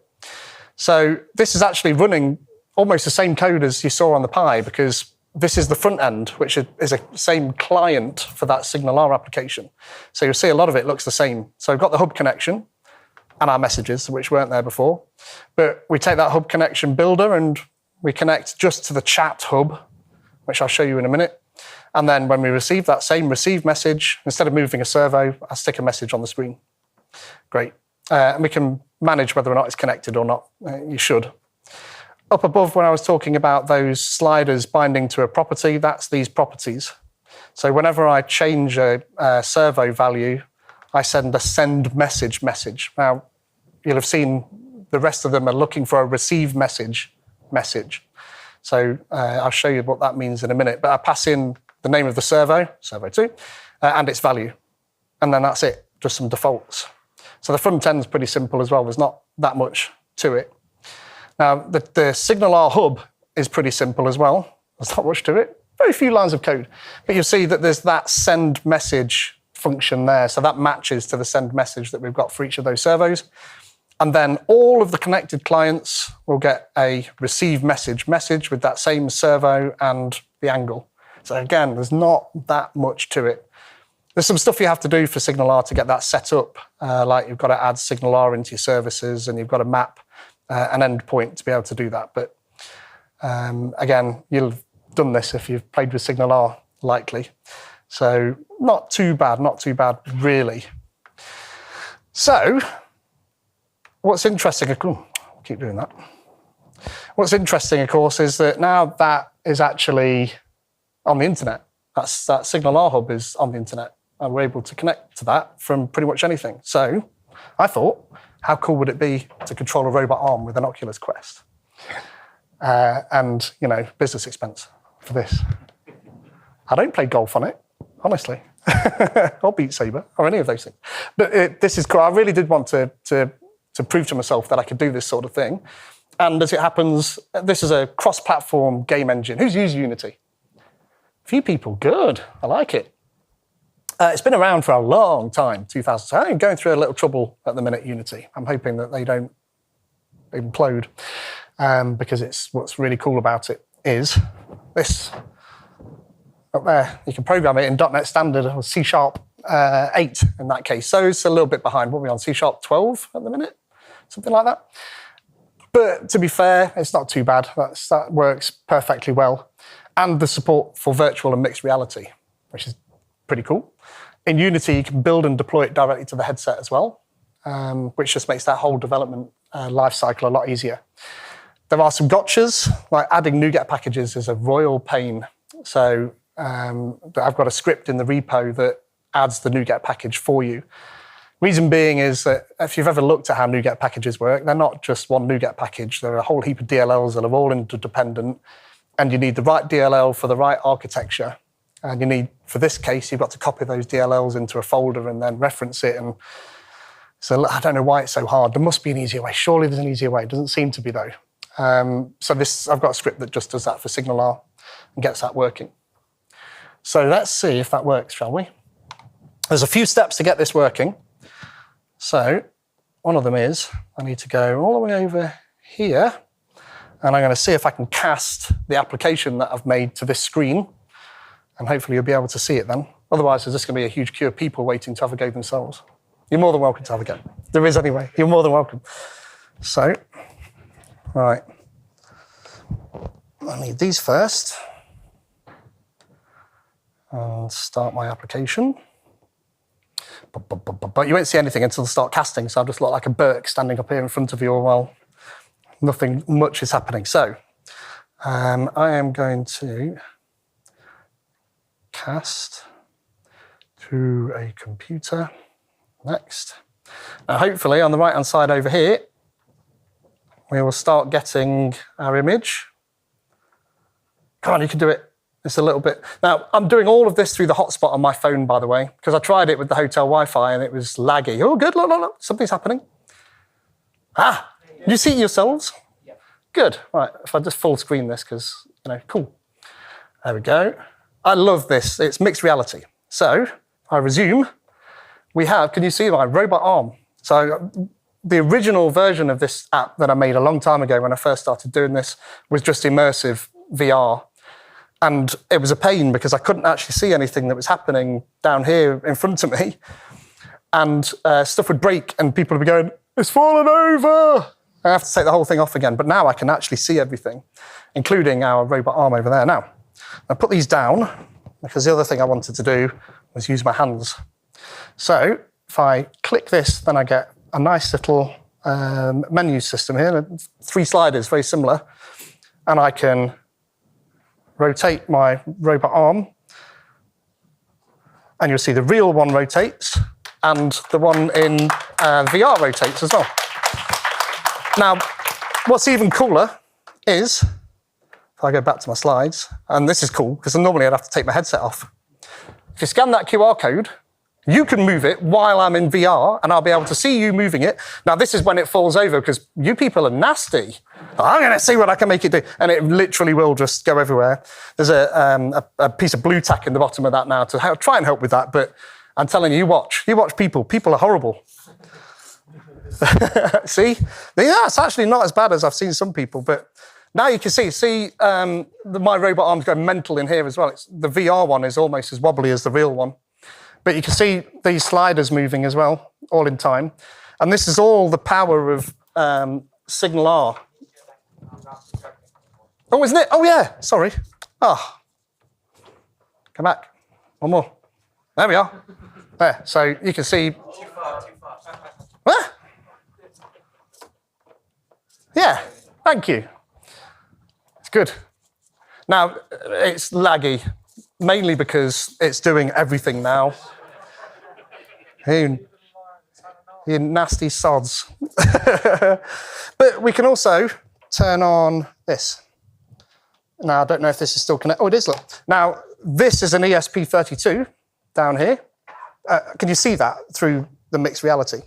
So this is actually running almost the same code as you saw on the Pi, because this is the front end, which is a same client for that SignalR application. So you'll see a lot of it looks the same. So we've got the hub connection and our messages, which weren't there before. But we take that hub connection builder and we connect just to the chat hub, which I'll show you in a minute. And then when we receive that same receive message, instead of moving a servo, I stick a message on the screen. Great. And we can manage whether or not it's connected or not. You should. Up above, when I was talking about those sliders binding to a property, that's these properties. So whenever I change a servo value, I send a send message. Now, you'll have seen the rest of them are looking for a receive message. So I'll show you what that means in a minute. But I pass in the name of the servo 2, and its value. And then that's it, just some defaults. So the front end's pretty simple as well. There's not that much to it. Now, the SignalR hub is pretty simple as well. There's not much to it. Very few lines of code. But you'll see that there's that send message function there. So that matches to the send message that we've got for each of those servos. And then all of the connected clients will get a receive message with that same servo and the angle. So again, there's not that much to it. There's some stuff you have to do for SignalR to get that set up. Like you've got to add SignalR into your services and you've got to map an endpoint to be able to do that. But again, you'll have done this if you've played with SignalR, likely. So not too bad really. So what's interesting, I'll keep doing that. What's interesting, of course, is that now that is actually on the internet. That SignalR hub is on the internet. And we're able to connect to that from pretty much anything. So I thought, how cool would it be to control a robot arm with an Oculus Quest? And, business expense for this. I don't play golf on it, honestly. Or Beat Saber, or any of those things. But this is cool. I really did want to prove to myself that I could do this sort of thing. And as it happens, this is a cross-platform game engine. Who's used Unity? A few people. Good. I like it. It's been around for a long time, 2000. So I'm going through a little trouble at the minute, Unity. I'm hoping that they don't implode because what's really cool about it is this up there. You can program it in .NET Standard or C# 8 in that case. So it's a little bit behind. What are we on, C# 12 at the minute? Something like that. But to be fair, it's not too bad. That works perfectly well. And the support for virtual and mixed reality, which is pretty cool. In Unity, you can build and deploy it directly to the headset as well, which just makes that whole development lifecycle a lot easier. There are some gotchas, like adding NuGet packages is a royal pain. So I've got a script in the repo that adds the NuGet package for you. Reason being is that if you've ever looked at how NuGet packages work, they're not just one NuGet package. There are a whole heap of DLLs that are all interdependent, and you need the right DLL for the right architecture. And you need, for this case, you've got to copy those DLLs into a folder and then reference it. And so I don't know why it's so hard. There must be an easier way. Surely there's an easier way. It doesn't seem to be, though. So I've got a script that just does that for SignalR and gets that working. So let's see if that works, shall we? There's a few steps to get this working. So one of them is I need to go all the way over here, and I'm going to see if I can cast the application that I've made to this screen, and hopefully you'll be able to see it then. Otherwise, there's just going to be a huge queue of people waiting to have a go themselves. You're more than welcome to have a go. There is anyway. You're more than welcome. So, right. I need these first. And start my application. But you won't see anything until I start casting, so I'll just look like a Burke standing up here in front of you while nothing much is happening. So I am going to cast to a computer. Next. Now hopefully on the right-hand side over here, we will start getting our image. Come on, you can do it. It's a little bit. Now, I'm doing all of this through the hotspot on my phone, by the way, because I tried it with the hotel Wi-Fi and it was laggy. Oh, good, look, something's happening. Ah, you see it yourselves? Yeah. Good, right, if I just full screen this, because, cool. There we go. I love this, it's mixed reality. So, I resume. We have, can you see my robot arm? So, the original version of this app that I made a long time ago when I first started doing this was just immersive VR. And it was a pain because I couldn't actually see anything that was happening down here in front of me. And stuff would break and people would be going, it's fallen over. I have to take the whole thing off again. But now I can actually see everything, including our robot arm over there. Now, I put these down because the other thing I wanted to do was use my hands. So if I click this, then I get a nice little menu system here, 3 sliders, very similar. And I can rotate my robot arm, and you'll see the real one rotates, and the one in VR rotates as well. Now, what's even cooler is, if I go back to my slides, and this is cool, because normally I'd have to take my headset off. If you scan that QR code, you can move it while I'm in VR, and I'll be able to see you moving it. Now, this is when it falls over, because you people are nasty. I'm going to see what I can make it do. And it literally will just go everywhere. There's a piece of blue tack in the bottom of that now to try and help with that. But I'm telling you, you watch people. People are horrible. See? Yeah, it's actually not as bad as I've seen some people. But now you can see my robot arm's going mental in here as well. The VR one is almost as wobbly as the real one. But you can see these sliders moving as well, all in time. And this is all the power of SignalR. Oh, isn't it? Oh, yeah, sorry. Oh, come back. One more. There we are. There, so you can see. Too far. What? Yeah, thank you. It's good. Now, it's laggy, mainly because it's doing everything now. You nasty sods. But we can also turn on this. Now, I don't know if this is still connected. Oh, it is, look. Now, this is an ESP32 down here. Can you see that through the mixed reality?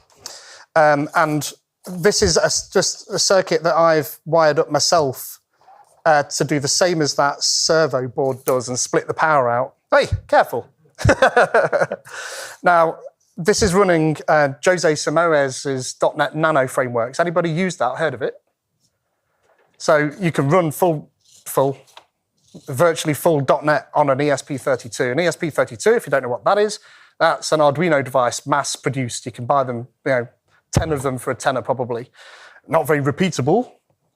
And this is just a circuit that I've wired up myself to do the same as that servo board does and split the power out. Hey, careful. Now, this is running Jose Samoes' .NET Nano frameworks. Anybody used that, heard of it? So you can run virtually full .NET on an ESP32. An ESP32, if you don't know what that is, that's an Arduino device, mass-produced. You can buy them, 10 of them for a tenner probably. Not very repeatable,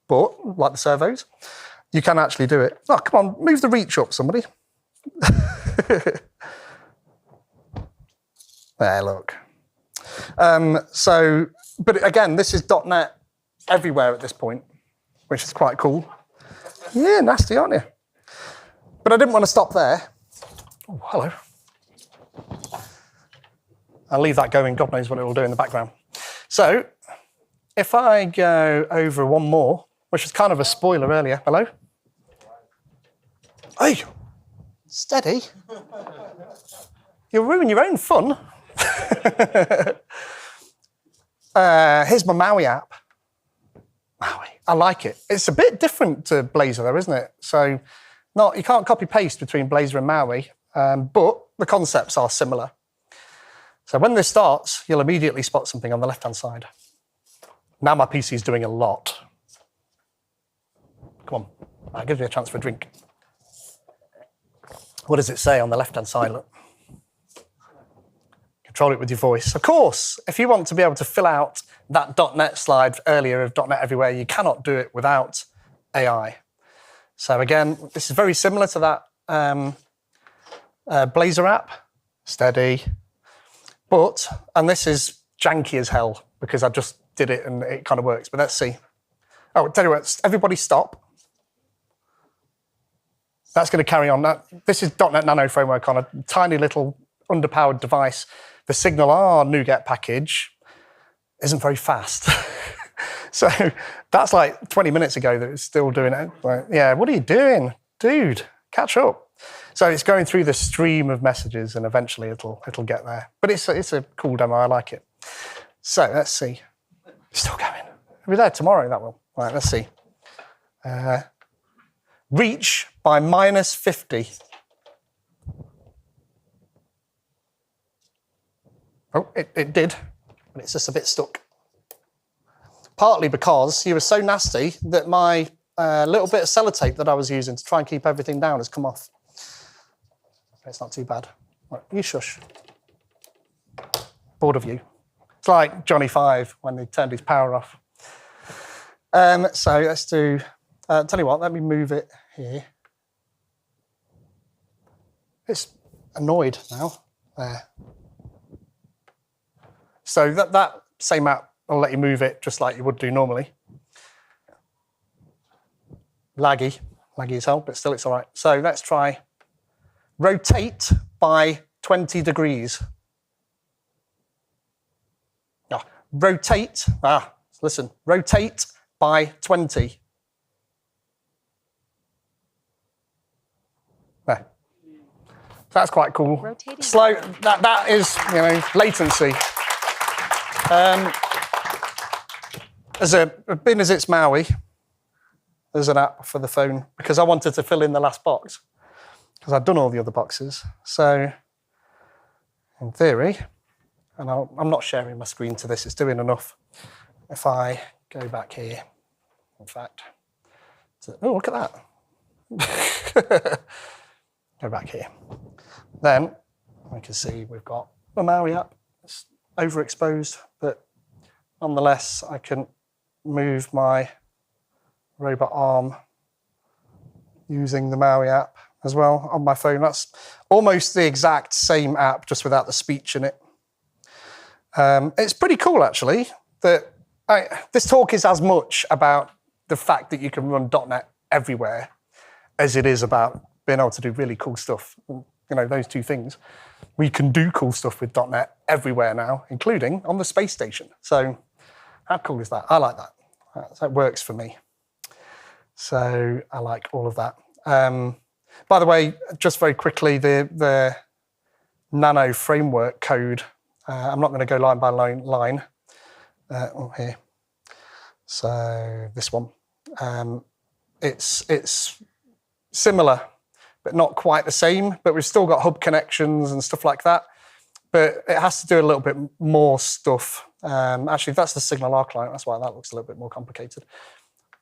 but like the servos, you can actually do it. Oh, come on, move the reach up, somebody. There, look. But again, this is .NET everywhere at this point, which is quite cool. Yeah, nasty, aren't you? But I didn't want to stop there. Oh, hello. I'll leave that going. God knows what it will do in the background. So if I go over one more, which is kind of a spoiler earlier. Hello? Hey, steady. You'll ruin your own fun. Here's my Maui app. Maui, I like it. It's a bit different to Blazor though, isn't it? So you can't copy paste between Blazor and Maui, but the concepts are similar. So when this starts, you'll immediately spot something on the left-hand side. Now my PC is doing a lot. Come on, that gives me a chance for a drink. What does it say on the left-hand side? Look. Control it with your voice. Of course, if you want to be able to fill out that .NET slide earlier of .NET Everywhere, you cannot do it without AI. So again, this is very similar to that Blazor app, steady. And this is janky as hell because I just did it and it kind of works, but let's see. Oh, I'll tell you what, everybody stop. That's going to carry on. This is .NET Nano framework on a tiny little underpowered device. The SignalR NuGet package isn't very fast. So that's like 20 minutes ago that it's still doing it. Like, yeah, what are you doing? Dude, catch up. So it's going through the stream of messages and eventually it'll get there. But it's a cool demo, I like it. So let's see. It's still going. It'll be there tomorrow, that will. Right, let's see. Reach by -50. Oh, it did, but it's just a bit stuck. Partly because you were so nasty that my little bit of sellotape that I was using to try and keep everything down has come off. It's not too bad. Right, you shush. Bored of you. It's like Johnny Five when he turned his power off. So let's do, tell you what, let me move it here. It's annoyed now. There. So that same app will let you move it just like you would do normally. Laggy as hell, but still it's all right. So let's try rotate by 20 degrees. Oh, rotate, listen, rotate by 20. There. That's quite cool. Rotating. Slow, that is, latency. Being as it's Maui, there's an app for the phone because I wanted to fill in the last box because I'd done all the other boxes. So in theory, and I'm not sharing my screen to this, it's doing enough. If I go back here, in fact, oh, look at that. Go back here. Then we can see we've got a Maui app. It's overexposed, but nonetheless, I can move my robot arm using the Maui app as well on my phone. That's almost the exact same app, just without the speech in it. It's pretty cool, actually, that this talk is as much about the fact that you can run .NET everywhere as it is about being able to do really cool stuff. Those two things. We can do cool stuff with .NET everywhere now, including on the space station. So how cool is that? I like that. That works for me. So I like all of that. By the way, just very quickly, the Nano framework code, I'm not going to go line by line. Here. So this one. It's similar, but not quite the same. But we've still got hub connections and stuff like that. But it has to do a little bit more stuff. Actually, that's the SignalR client. That's why that looks a little bit more complicated.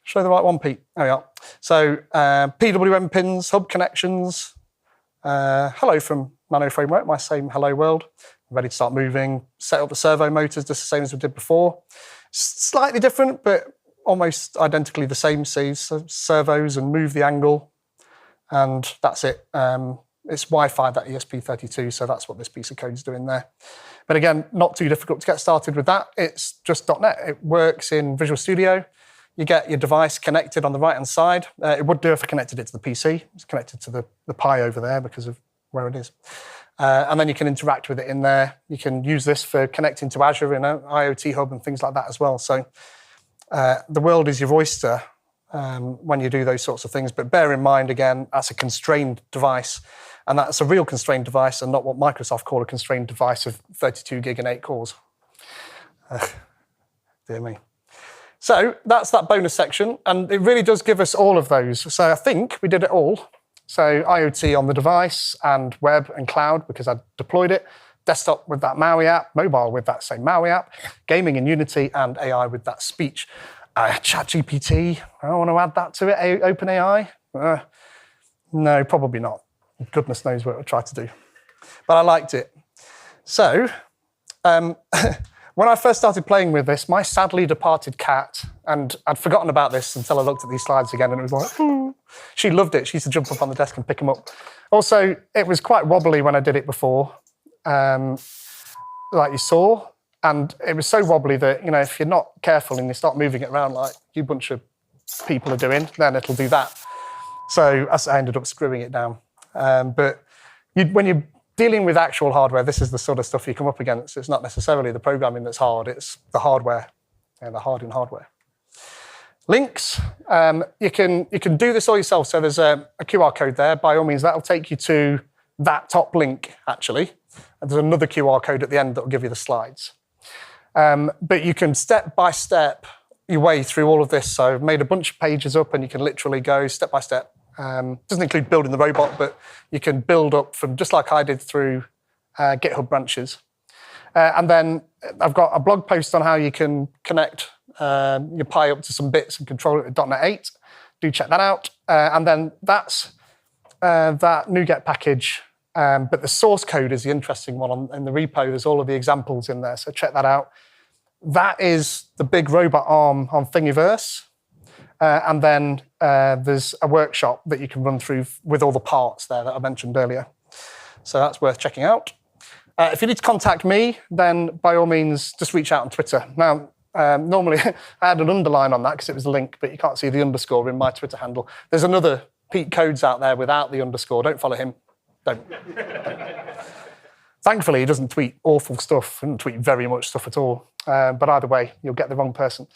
Show the right one, Pete. There we are. So PWM pins, hub connections. Hello from Nano Framework, my same hello world. Ready to start moving. Set up the servo motors just the same as we did before. Slightly different, but almost identically the same. See, so servos and move the angle. And that's it. It's Wi-Fi, that ESP32, so that's what this piece of code is doing there. But again, not too difficult to get started with that. It's just .NET. It works in Visual Studio. You get your device connected on the right-hand side. It would do if I connected it to the PC. It's connected to the Pi over there because of where it is. And then you can interact with it in there. You can use this for connecting to Azure in IoT Hub and things like that as well. So the world is your oyster when you do those sorts of things. But bear in mind, again, that's a constrained device. And that's a real constrained device and not what Microsoft call a constrained device of 32 gig and 8 cores. Dear me. So that's that bonus section, and it really does give us all of those. So I think we did it all. So IoT on the device and web and cloud because I deployed it, desktop with that Maui app, mobile with that same Maui app, gaming in Unity, and AI with that speech. ChatGPT, I don't want to add that to it, OpenAI. No, probably not. Goodness knows what it would try to do. But I liked it. So, when I first started playing with this, my sadly departed cat, and I'd forgotten about this until I looked at these slides again, and it was like, ooh. She loved it. She used to jump up on the desk and pick them up. Also, it was quite wobbly when I did it before, like you saw, and it was so wobbly that, if you're not careful and you start moving it around like you bunch of people are doing, then it'll do that. So I ended up screwing it down. But when you're dealing with actual hardware, this is the sort of stuff you come up against. It's not necessarily the programming that's hard, it's the hardware, the hard in hardware. Links, you can do this all yourself. So there's a QR code there. By all means, that'll take you to that top link, actually. And there's another QR code at the end that'll give you the slides. But you can step by step your way through all of this. So I've made a bunch of pages up and you can literally go step by step. Doesn't include building the robot, but you can build up from, just like I did, through GitHub branches. And then I've got a blog post on how you can connect your Pi up to some bits and control it with .NET 8. Do check that out. And then that's that NuGet package. But the source code is the interesting one. In the repo, there's all of the examples in there, so check that out. That is the big robot arm on Thingiverse. And then there's a workshop that you can run through with all the parts there that I mentioned earlier. So that's worth checking out. If you need to contact me, then by all means, just reach out on Twitter. Now, normally I had an underline on that because it was a link, but you can't see the underscore in my Twitter handle. There's another Pete Codes out there without the underscore. Don't follow him. Don't. Thankfully, he doesn't tweet awful stuff. He doesn't tweet very much stuff at all. But either way, you'll get the wrong person.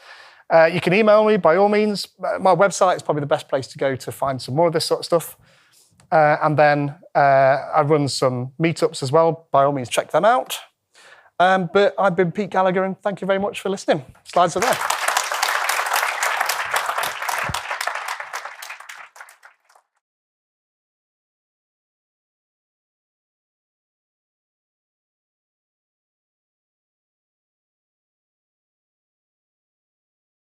You can email me, by all means. My website is probably the best place to go to find some more of this sort of stuff. And then I run some meetups as well. By all means, check them out. But I've been Pete Gallagher, and thank you very much for listening. Slides are there.